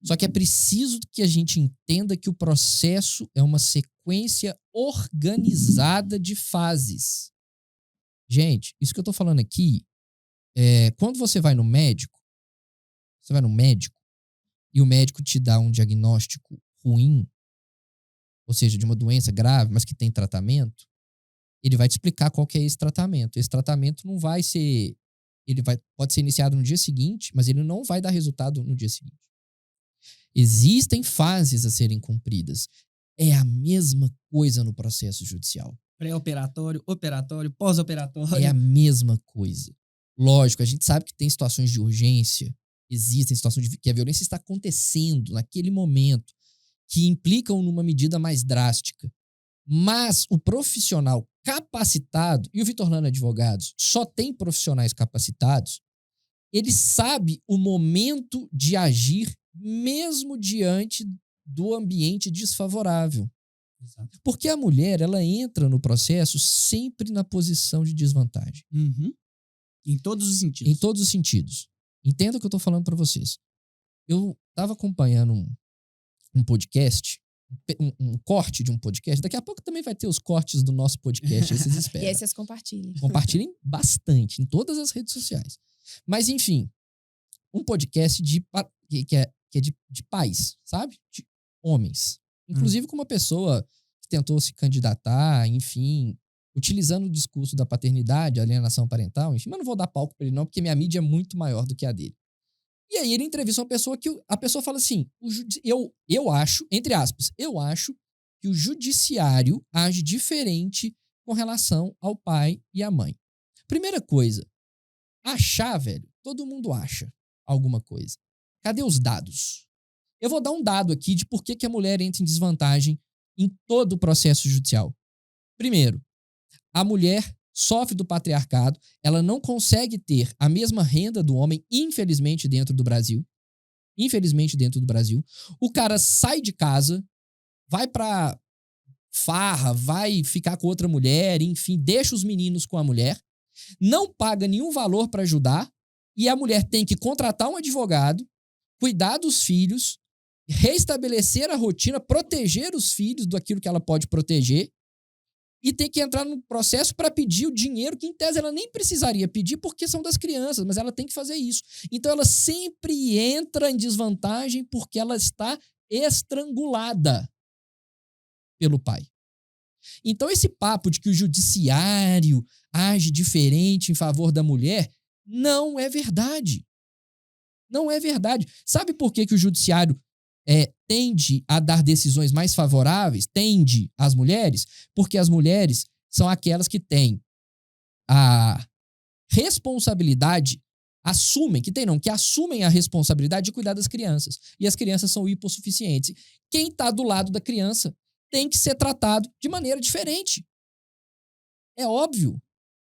Só que é preciso que a gente entenda que o processo é uma sequência organizada de fases. Gente, isso que eu tô falando aqui, quando você vai no médico e o médico te dá um diagnóstico ruim, ou seja, de uma doença grave, mas que tem tratamento, ele vai te explicar qual que é esse tratamento. Esse tratamento não vai ser... pode ser iniciado no dia seguinte, mas ele não vai dar resultado no dia seguinte. Existem fases a serem cumpridas. É a mesma coisa no processo judicial. Pré-operatório, operatório, pós-operatório. É a mesma coisa. Lógico, a gente sabe que tem situações de urgência, existem situações que a violência está acontecendo naquele momento, que implicam numa medida mais drástica. Mas o profissional capacitado, e o Vitor Lana Advogados só tem profissionais capacitados, ele sabe o momento de agir mesmo diante do ambiente desfavorável. Exato. Porque a mulher, ela entra no processo sempre na posição de desvantagem. Uhum. Em todos os sentidos. Em todos os sentidos. Entenda o que eu tô falando pra vocês. Eu tava acompanhando um podcast, um corte de um podcast. Daqui a pouco também vai ter os cortes do nosso podcast, esses E esperam. aí vocês compartilhem. Compartilhem bastante em todas as redes sociais. Mas, enfim, um podcast que é de pais, sabe? De homens. Inclusive com uma pessoa que tentou se candidatar, enfim, utilizando o discurso da paternidade, alienação parental, enfim, mas não vou dar palco pra ele não, porque minha mídia é muito maior do que a dele. E aí ele entrevista uma pessoa que a pessoa fala assim, eu acho, entre aspas, eu acho que o judiciário age diferente com relação ao pai e à mãe. Primeira coisa, achar, velho, todo mundo acha alguma coisa. Cadê os dados? Eu vou dar um dado aqui de por que a mulher entra em desvantagem em todo o processo judicial. Primeiro, a mulher sofre do patriarcado, ela não consegue ter a mesma renda do homem, infelizmente, dentro do Brasil. Infelizmente, dentro do Brasil. O cara sai de casa, vai pra farra, vai ficar com outra mulher, enfim, deixa os meninos com a mulher, não paga nenhum valor pra ajudar, e a mulher tem que contratar um advogado, cuidar dos filhos, restabelecer a rotina, proteger os filhos daquilo que ela pode proteger, e tem que entrar no processo para pedir o dinheiro que, em tese, ela nem precisaria pedir porque são das crianças, mas ela tem que fazer isso. Então, ela sempre entra em desvantagem porque ela está estrangulada pelo pai. Então, esse papo de que o judiciário age diferente em favor da mulher não é verdade. Não é verdade. Sabe por que o judiciário tende a dar decisões mais favoráveis, tende às mulheres, porque as mulheres são aquelas que têm a responsabilidade, que assumem a responsabilidade de cuidar das crianças. E as crianças são hipossuficientes. Quem está do lado da criança tem que ser tratado de maneira diferente. É óbvio.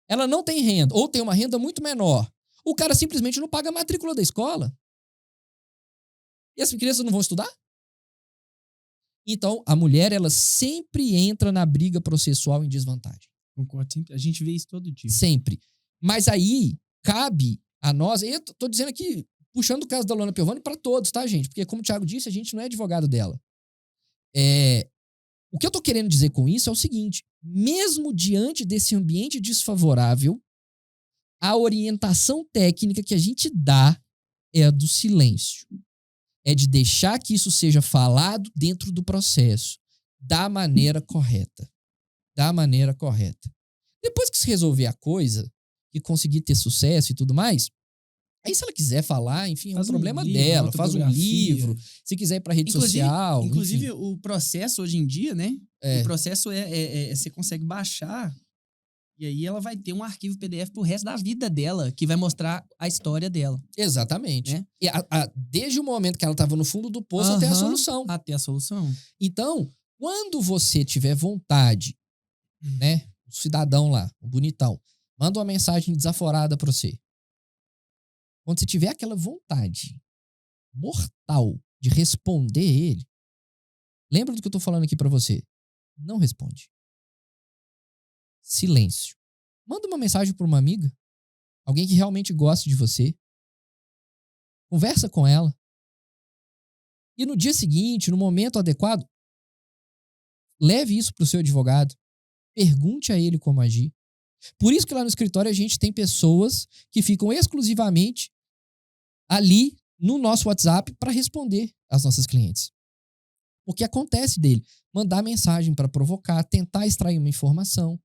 Ela não tem renda, ou tem uma renda muito menor. O cara simplesmente não paga a matrícula da escola. E as crianças não vão estudar? Então, a mulher, ela sempre entra na briga processual em desvantagem. Concordo, sempre. A gente vê isso todo dia. Sempre. Mas aí, cabe a nós... Eu tô dizendo aqui, puxando o caso da Luana Piovani para todos, tá, gente? Porque, como o Thiago disse, a gente não é advogado dela. O que eu tô querendo dizer com isso é o seguinte. Mesmo diante desse ambiente desfavorável, a orientação técnica que a gente dá é a do silêncio. É de deixar que isso seja falado dentro do processo, da maneira correta. Da maneira correta. Depois que se resolver a coisa, e conseguir ter sucesso e tudo mais, aí se ela quiser falar, enfim, é um problema dela. Faz um livro, se quiser ir pra rede social. Inclusive, enfim. o processo hoje em dia, né? O processo você consegue baixar e aí ela vai ter um arquivo PDF pro resto da vida dela, que vai mostrar a história dela. Exatamente. Né? E desde o momento que ela estava no fundo do poço até a solução. Até a solução. Então, Quando você tiver vontade, né? O cidadão lá, o bonitão, manda uma mensagem desaforada pra você. Quando você tiver aquela vontade mortal de responder ele, lembra do que eu tô falando aqui pra você? Não responde. Silêncio. Manda uma mensagem pra uma amiga, alguém que realmente gosta de você. Conversa com ela. E no dia seguinte, no momento adequado, leve isso pro seu advogado. Pergunte a ele como agir. Por isso que lá no escritório a gente tem pessoas que ficam exclusivamente ali no nosso WhatsApp para responder às nossas clientes. Porque acontece dele mandar mensagem para provocar, tentar extrair uma informação.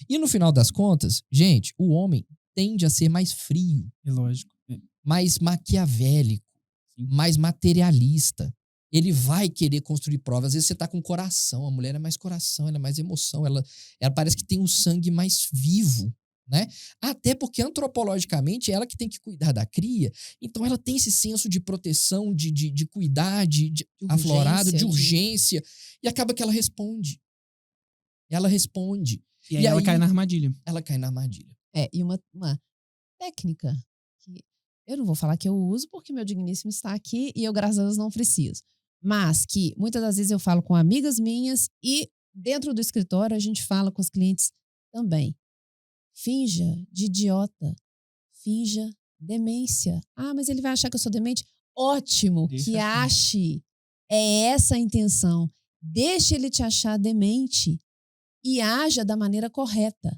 E no final das contas, gente, o homem tende a ser mais frio, É lógico. mais maquiavélico, mais materialista. Ele vai querer construir provas. Às vezes você tá com coração, a mulher é mais coração, ela é mais emoção, ela parece que tem um sangue mais vivo, né? Até porque antropologicamente é ela que tem que cuidar da cria, então ela tem esse senso de proteção, de cuidar, de aflorado, de urgência, e acaba que ela responde. Ela responde. E aí ela cai na armadilha. Ela cai na armadilha. E uma técnica que eu não vou falar que eu uso porque meu digníssimo está aqui e eu, graças a Deus, não preciso. Mas que muitas das vezes eu falo com amigas minhas e dentro do escritório a gente fala com os clientes também. Finja de idiota. Finja demência. Ah, mas ele vai achar que eu sou demente? Ótimo, Deixa que assim. ache. É essa a intenção. Deixa ele te achar demente e haja da maneira correta,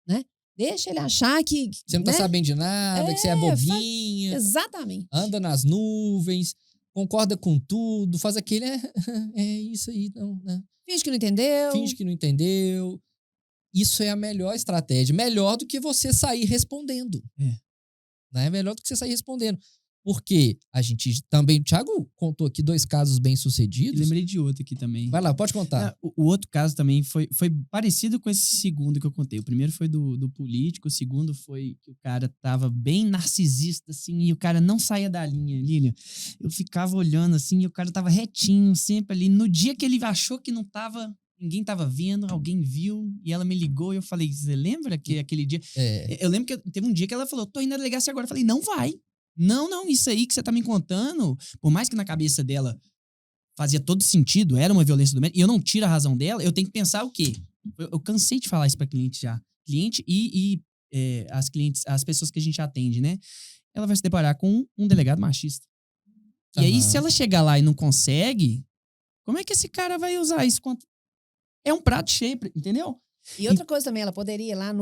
né? Deixa ele achar que... Você não tá né? sabendo de nada, que você é bobinha. Exatamente. Anda nas nuvens, concorda com tudo, faz aquele... É isso aí, não, né? Finge que não entendeu. Finge que não entendeu. Isso é a melhor estratégia. Melhor do que você sair respondendo. Né? Melhor do que você sair respondendo. Porque a gente também... O Thiago contou aqui 2 casos bem-sucedidos. Eu lembrei de outro aqui também. Vai lá, pode contar. O outro caso também foi parecido com esse segundo que eu contei. O primeiro foi do político, o segundo foi que o cara tava bem narcisista, assim, e o cara não saía da linha, Lilian. Eu ficava olhando, assim, e o cara tava retinho, sempre ali. No dia que ele achou que não tava... Ninguém tava vendo, alguém viu, e ela me ligou e eu falei, você lembra que aquele dia... Eu lembro que teve um dia que ela falou, tô indo na delegacia agora. Eu falei, não vai. Não, isso aí que você tá me contando, por mais que na cabeça dela fazia todo sentido, era uma violência doméstica, e eu não tiro a razão dela, eu tenho que pensar o quê? Eu cansei de falar isso pra cliente já. Cliente e as clientes, as pessoas que a gente atende, né? Ela vai se deparar com um delegado machista. E aí, se ela chegar lá e não consegue, como é que esse cara vai usar isso contra... É um prato cheio, entendeu? E outra coisa também, ela poderia ir lá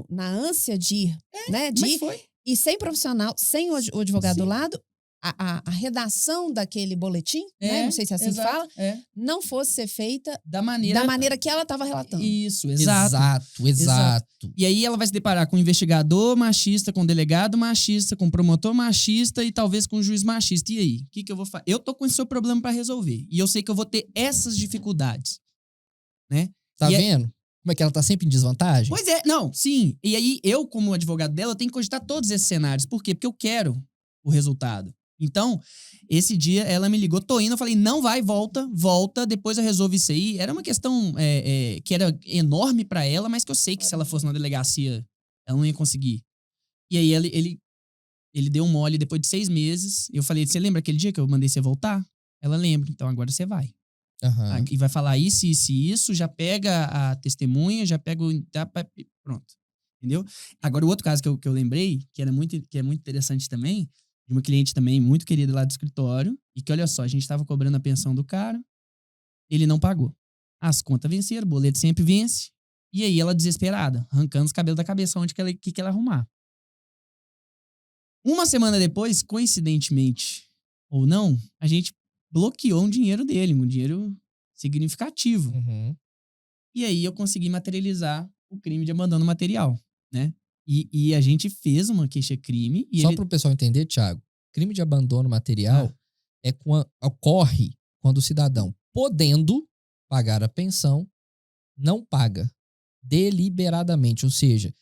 na ânsia de ir, né? De Mas ir, foi. e sem profissional, sem o advogado do lado, a redação daquele boletim, né? Não sei se assim exato, fala, não fosse ser feita da maneira que ela estava relatando. Isso, exato. Exato. E aí ela vai se deparar com um investigador machista, com um delegado machista, com um promotor machista e talvez com um juiz machista. E aí? O que eu vou fazer? Eu tô com esse seu problema pra resolver. E eu sei que eu vou ter essas dificuldades. Né? Tá vendo? Como é que ela tá sempre em desvantagem? Pois é, não, sim. E aí, eu, como advogado dela, eu tenho que cogitar todos esses cenários. Por quê? Porque eu quero o resultado. Então, esse dia, ela me ligou, tô indo, eu falei, não vai, volta, depois eu resolvo isso aí. Era uma questão que era enorme pra ela, mas que eu sei que se ela fosse na delegacia, ela não ia conseguir. E aí, ele deu um mole depois de 6 meses. Eu falei, você lembra aquele dia que eu mandei você voltar? Ela lembra, então agora você vai. E vai falar isso, já pega a testemunha, já pega o... Pronto. Entendeu? Agora, o outro caso que eu lembrei, que é muito interessante também, de uma cliente também muito querida lá do escritório, e que, olha só, a gente tava cobrando a pensão do cara, ele não pagou. As contas venceram, o boleto sempre vence, e aí ela desesperada, arrancando os cabelos da cabeça, onde que ela arrumar. Uma semana depois, coincidentemente ou não, a gente bloqueou um dinheiro dele, um dinheiro significativo. E aí eu consegui materializar o crime de abandono material, né? E a gente fez uma queixa-crime. Só para o pessoal entender, Thiago, crime de abandono material ocorre quando o cidadão, podendo pagar a pensão, não paga deliberadamente. Ou seja,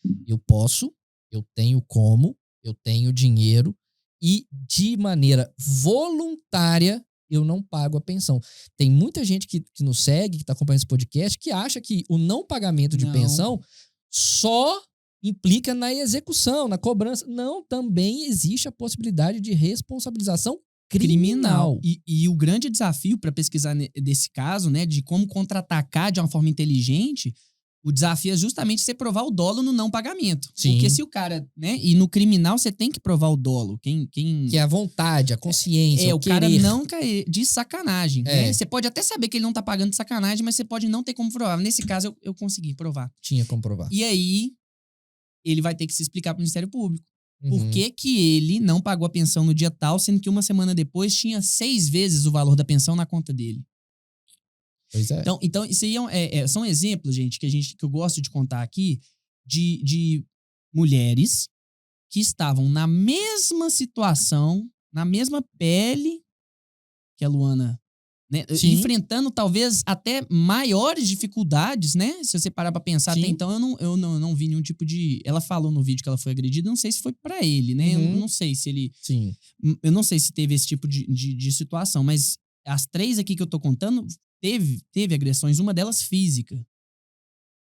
eu tenho como, eu tenho dinheiro e de maneira voluntária eu não pago a pensão. Tem muita gente que nos segue, que está acompanhando esse podcast, que acha que o não pagamento de Não. pensão só implica na execução, na cobrança. Não, também existe a possibilidade de responsabilização criminal. E o grande desafio para pesquisar desse caso, né, de como contra-atacar de uma forma inteligente, o desafio é justamente você provar o dolo no não pagamento. Sim. Porque se o cara, né, e no criminal você tem que provar o dolo. Que é a vontade, a consciência, o cara querer. não cair de sacanagem. É. Né? Você pode até saber que ele não tá pagando de sacanagem, mas você pode não ter como provar. Nesse caso, eu consegui provar. Tinha como provar. E aí, ele vai ter que se explicar pro Ministério Público. Uhum. Por que ele não pagou a pensão no dia tal, sendo que uma semana depois tinha 6 vezes o valor da pensão na conta dele? Pois é. Então isso aí são exemplos, gente, que eu gosto de contar aqui, de mulheres que estavam na mesma situação, na mesma pele que a Luana, né? Sim. Enfrentando talvez até maiores dificuldades, né? Se você parar pra pensar, Sim. até então eu não vi nenhum tipo de... Ela falou no vídeo que ela foi agredida, não sei se foi pra ele, né? Uhum. Eu não sei se ele... Sim. Eu não sei se teve esse tipo de situação, mas as 3 aqui que eu tô contando, teve agressões, uma delas física.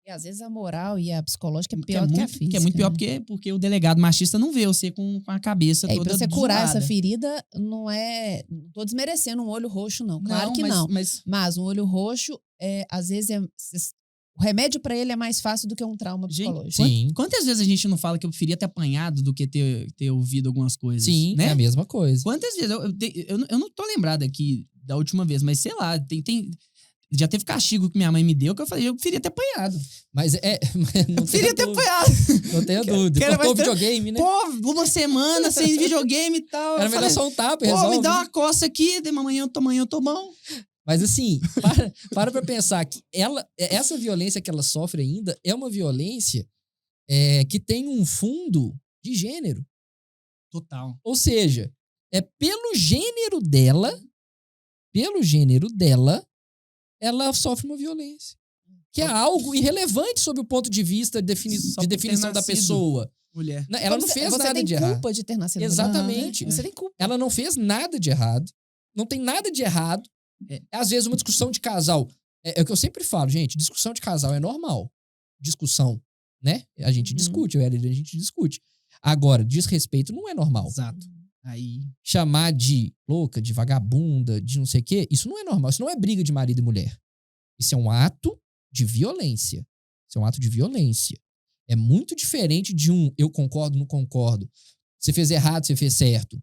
E às vezes a moral e a psicológica é Que pior do que a física. Que é muito pior né? porque o delegado machista não vê você com a cabeça E toda pra você curar zoada. essa ferida, não é... Não tô desmerecendo um olho roxo, não. Claro que não. Mas um olho roxo, às vezes, o remédio pra ele é mais fácil do que um trauma psicológico. Sim. Quantas vezes a gente não fala que eu preferia ter apanhado do que ter ouvido algumas coisas? Sim, né? é a mesma coisa. Quantas vezes? Eu não tô lembrado aqui da última vez, mas sei lá, já teve castigo que minha mãe me deu que eu falei, eu preferia ter apanhado. Mas Eu preferia ter apanhado. Não tenha dúvida. Cara, Cortou o vai ter- videogame, né? Pô, uma semana sem videogame e tal. Era Eu melhor falei, só um tapa e pô, resolve. me dá uma coça aqui, amanhã eu tô bom. Mas assim, para pra pensar que essa violência que ela sofre ainda é uma violência que tem um fundo de gênero. Total. Ou seja, é pelo gênero dela, ela sofre uma violência. Que é algo irrelevante sob o ponto de vista de Só por ter definição da nascido pessoa. Mulher. Né? Ela não fez nada de errado. Você tem culpa de ter nascido mulher. Exatamente. Você tem culpa. Ela não fez nada de errado. Não tem nada de errado. Às vezes, uma discussão de casal. É o que eu sempre falo, gente. Discussão de casal é normal. Discussão, né? A gente discute. A gente discute. Agora, desrespeito não é normal. Exato. Aí. Chamar de louca, de vagabunda, de não sei o quê, isso não é normal. Isso não é briga de marido e mulher. Isso é um ato de violência. Isso é um ato de violência. É muito diferente de eu concordo, não concordo. Você fez errado, você fez certo.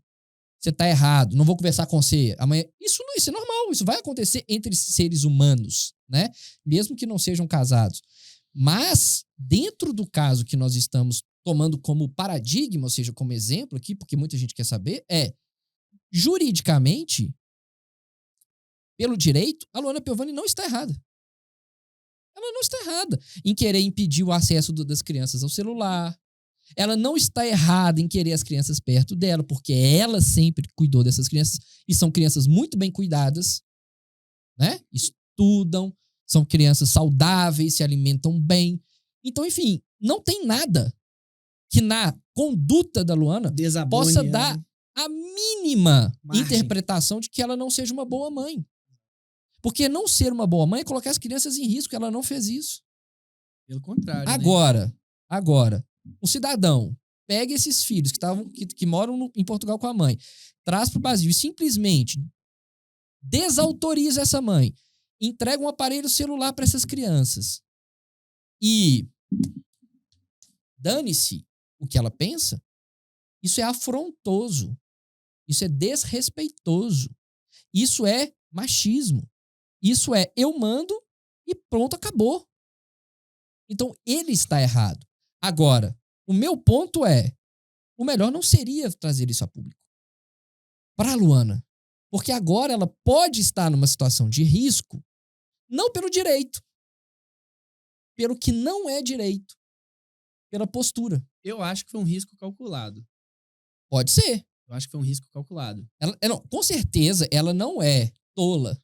Você tá errado, não vou conversar com você. Amanhã. Isso é normal, isso vai acontecer entre seres humanos, né? Mesmo que não sejam casados. Mas, dentro do caso que nós estamos tomando como paradigma, ou seja, como exemplo aqui, porque muita gente quer saber, juridicamente, pelo direito, a Luana Piovani não está errada. Ela não está errada em querer impedir o acesso das crianças ao celular. Ela não está errada em querer as crianças perto dela, porque ela sempre cuidou dessas crianças e são crianças muito bem cuidadas, né? Estudam, são crianças saudáveis, se alimentam bem. Então, enfim, não tem nada que na conduta da Luana Desabone possa ela. dar a mínima Margem. interpretação de que ela não seja uma boa mãe. Porque não ser uma boa mãe é colocar as crianças em risco. Ela não fez isso. Pelo contrário. Agora, o cidadão pega esses filhos que moram em Portugal com a mãe, traz para o Brasil e simplesmente desautoriza essa mãe, entrega um aparelho celular para essas crianças e dane-se o que ela pensa, isso é afrontoso, isso é desrespeitoso, isso é machismo, isso é eu mando e pronto, acabou. Então ele está errado. Agora, o meu ponto é, o melhor não seria trazer isso a público. Para a Luana. Porque agora ela pode estar numa situação de risco, não pelo direito, pelo que não é direito, pela postura. Eu acho que foi um risco calculado. Pode ser. Eu acho que foi um risco calculado. Não, com certeza, ela não é tola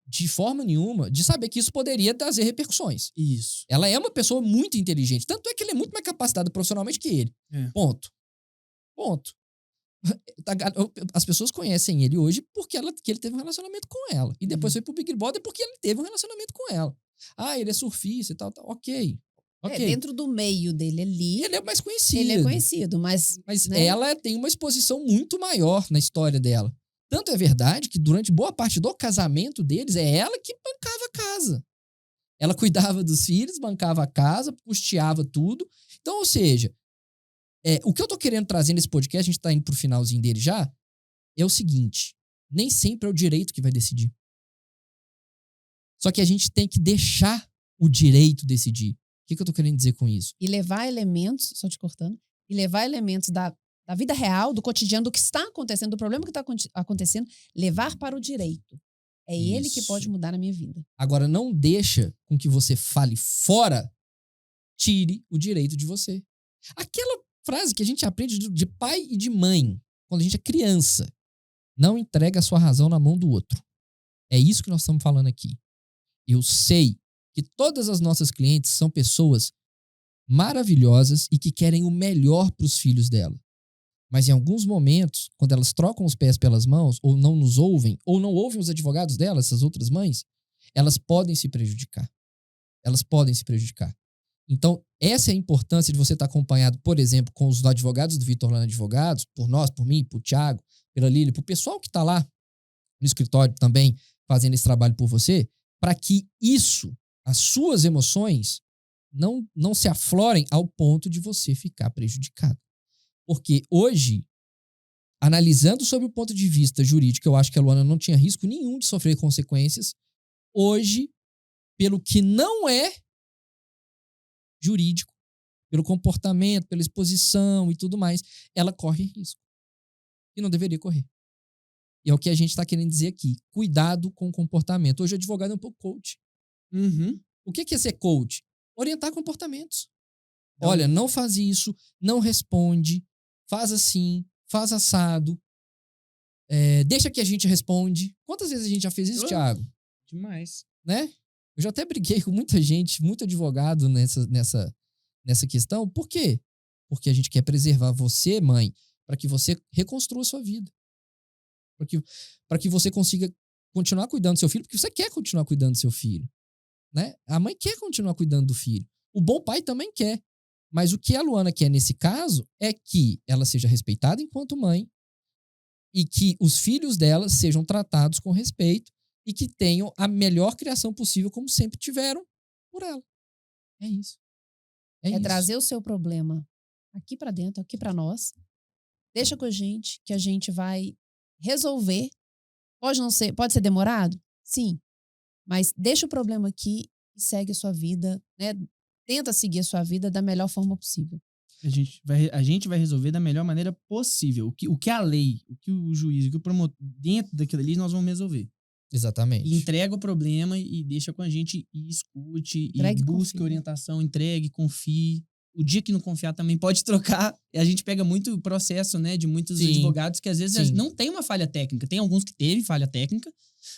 de forma nenhuma de saber que isso poderia trazer repercussões. Isso. Ela é uma pessoa muito inteligente. Tanto é que ela é muito mais capacitada profissionalmente que ele. É. Ponto. As pessoas conhecem ele hoje porque ele teve um relacionamento com ela. E depois foi pro Big Brother porque ele teve um relacionamento com ela. Ah, ele é surfista e tal. Ok. Dentro do meio dele ali, Ele é mais conhecido. ele é conhecido, mas né? Ela tem uma exposição muito maior na história dela. Tanto é verdade que durante boa parte do casamento deles, é ela que bancava a casa. Ela cuidava dos filhos, bancava a casa, custeava tudo. Então, ou seja, o que eu tô querendo trazer nesse podcast, a gente tá indo pro finalzinho dele já, é o seguinte: nem sempre é o direito que vai decidir. Só que a gente tem que deixar o direito decidir. O que eu tô querendo dizer com isso? E levar elementos, só te cortando, e levar elementos da vida real, do cotidiano, do que está acontecendo, do problema que está acontecendo, levar para o direito. É ele que pode mudar a minha vida. Agora, não deixa com que você fale fora, tire o direito de você. Aquela frase que a gente aprende de pai e de mãe, quando a gente é criança: não entrega a sua razão na mão do outro. É isso que nós estamos falando aqui. Eu sei que todas as nossas clientes são pessoas maravilhosas e que querem o melhor para os filhos dela. Mas em alguns momentos, quando elas trocam os pés pelas mãos, ou não nos ouvem, ou não ouvem os advogados delas, essas outras mães, elas podem se prejudicar. Elas podem se prejudicar. Então, essa é a importância de você estar acompanhado, por exemplo, com os advogados do Vitor Lana Advogados, por nós, por mim, por Thiago, pela Lili, por pessoal que está lá no escritório também fazendo esse trabalho por você, para que isso, as suas emoções, não se aflorem ao ponto de você ficar prejudicado. Porque hoje, analisando sob o ponto de vista jurídico, eu acho que a Luana não tinha risco nenhum de sofrer consequências. Hoje, pelo que não é jurídico, pelo comportamento, pela exposição e tudo mais, ela corre risco. E não deveria correr. E é o que a gente está querendo dizer aqui. Cuidado com o comportamento. Hoje o advogado é um pouco coach. O que é ser coach? Orientar comportamentos. Olha, não faz isso, não responde, faz assim, faz assado, deixa que a gente responde. Quantas vezes a gente já fez isso, Thiago? Demais. Né? Eu já até briguei com muita gente, muito advogado nessa questão. Por quê? Porque a gente quer preservar você, mãe, para que você reconstrua a sua vida. Para que você consiga continuar cuidando do seu filho, porque você quer continuar cuidando do seu filho. Né? A mãe quer continuar cuidando do filho. O bom pai também quer. Mas o que a Luana quer nesse caso é que ela seja respeitada enquanto mãe e que os filhos dela sejam tratados com respeito e que tenham a melhor criação possível, como sempre tiveram por ela. É isso. É isso. Trazer o seu problema aqui pra dentro, aqui pra nós. Deixa com a gente, que a gente vai resolver. Pode ser demorado? Sim. Mas deixa o problema aqui e segue a sua vida, né? Tenta seguir a sua vida da melhor forma possível. A gente vai resolver da melhor maneira possível. O que a lei, o que o juiz, o que o promotor, dentro daquilo ali, nós vamos resolver. Exatamente. E entrega o problema e deixa com a gente e escute, entregue, e busque orientação, entregue, confie. O dia que não confiar também pode trocar. A gente pega muito processo, né, de muitos advogados que às vezes não tem uma falha técnica. Tem alguns que teve falha técnica,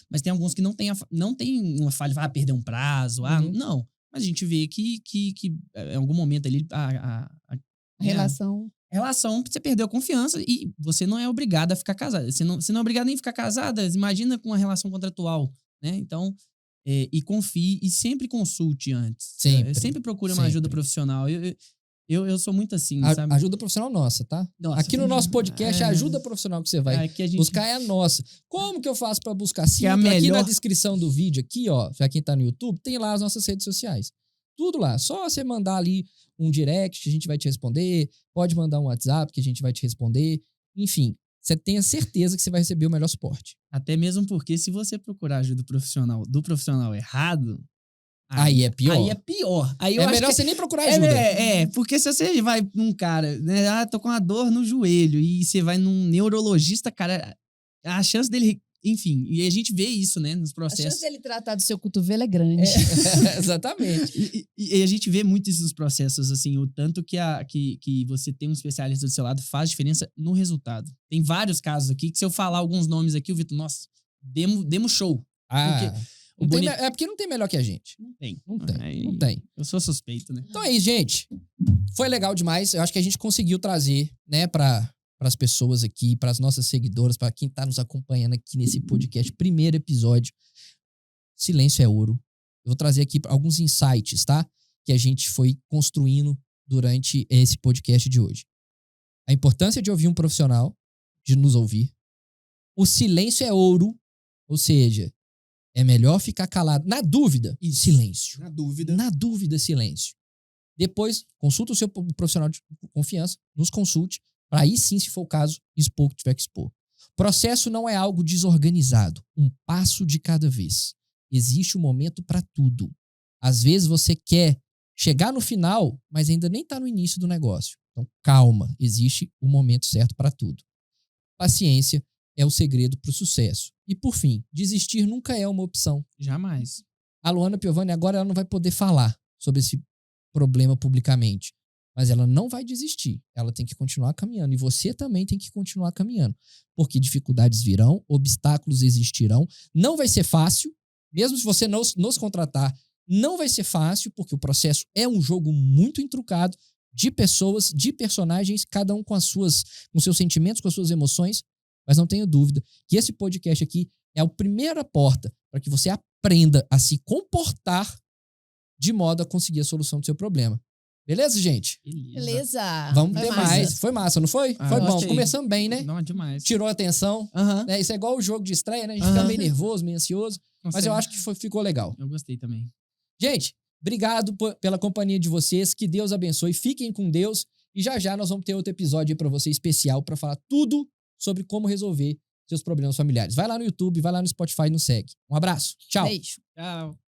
mas tem alguns que não tem uma falha, perder um prazo, não. Mas a gente vê que em algum momento ali a relação você perdeu a confiança e você não é obrigado a ficar casada. Você não é obrigado nem a ficar casada. Imagina com uma relação contratual, né? Então, e confie e sempre consulte antes. Sempre procure uma ajuda profissional. Eu sou muito assim, sabe? Ajuda profissional nossa, tá? Nossa, aqui no nosso podcast, a ajuda profissional que você vai buscar é a nossa. Como que eu faço pra buscar? Sim, aqui na descrição do vídeo, aqui, ó, pra quem tá no YouTube, tem lá as nossas redes sociais. Tudo lá. Só você mandar ali um direct que a gente vai te responder. Pode mandar um WhatsApp que a gente vai te responder. Enfim, você tenha certeza que você vai receber o melhor suporte. Até mesmo porque se você procurar ajuda do profissional errado... Aí é pior. Aí é melhor você nem procurar ajuda. Porque se você vai num cara, né, tô com uma dor no joelho e você vai num neurologista, cara, a chance dele, enfim, e a gente vê isso, né, nos processos. A chance dele tratar do seu cotovelo é grande. Exatamente. E a gente vê muito isso nos processos, assim, o tanto que você tem um especialista do seu lado faz diferença no resultado. Tem vários casos aqui que se eu falar alguns nomes aqui, o Vitor, nossa, demos show. Porque não tem melhor que a gente. Não tem. Eu sou suspeito, né? Então é isso, gente. Foi legal demais. Eu acho que a gente conseguiu trazer, né, pra para as pessoas aqui, para as nossas seguidoras, para quem tá nos acompanhando aqui nesse podcast, primeiro episódio. Silêncio é ouro. Eu vou trazer aqui alguns insights, tá? Que a gente foi construindo durante esse podcast de hoje. A importância de ouvir um profissional, de nos ouvir. O silêncio é ouro, ou seja, é melhor ficar calado. Na dúvida, e silêncio. Na dúvida, silêncio. Depois, consulta o seu profissional de confiança, nos consulte, para aí sim, se for o caso, expor o que tiver que expor. Processo não é algo desorganizado, um passo de cada vez. Existe um momento para tudo. Às vezes você quer chegar no final, mas ainda nem está no início do negócio. Então, calma, existe um momento certo para tudo. Paciência é o segredo para o sucesso. E, por fim, desistir nunca é uma opção. Jamais. A Luana Piovani agora ela não vai poder falar sobre esse problema publicamente, mas ela não vai desistir. Ela tem que continuar caminhando. E você também tem que continuar caminhando. Porque dificuldades virão, obstáculos existirão. Não vai ser fácil. Mesmo se você nos contratar, não vai ser fácil, porque o processo é um jogo muito intrucado de pessoas, de personagens, cada um com seus sentimentos, com as suas emoções. Mas não tenha dúvida que esse podcast aqui é a primeira porta para que você aprenda a se comportar de modo a conseguir a solução do seu problema. Beleza, gente? Beleza. Vamos Foi ter massa. mais. Foi massa, não foi? Ah, Foi bom. gostei. Começamos bem, né? Não, demais. Tirou a atenção. Aham. Isso é igual o jogo de estreia, né? A gente fica meio nervoso, meio ansioso. Mas eu acho que ficou legal. Eu gostei também. Gente, obrigado pela companhia de vocês. Que Deus abençoe. Fiquem com Deus. E já nós vamos ter outro episódio aí pra você especial pra falar tudo sobre como resolver seus problemas familiares. Vai lá no YouTube, vai lá no Spotify e nos segue. Um abraço. Tchau. Beijo. Tchau.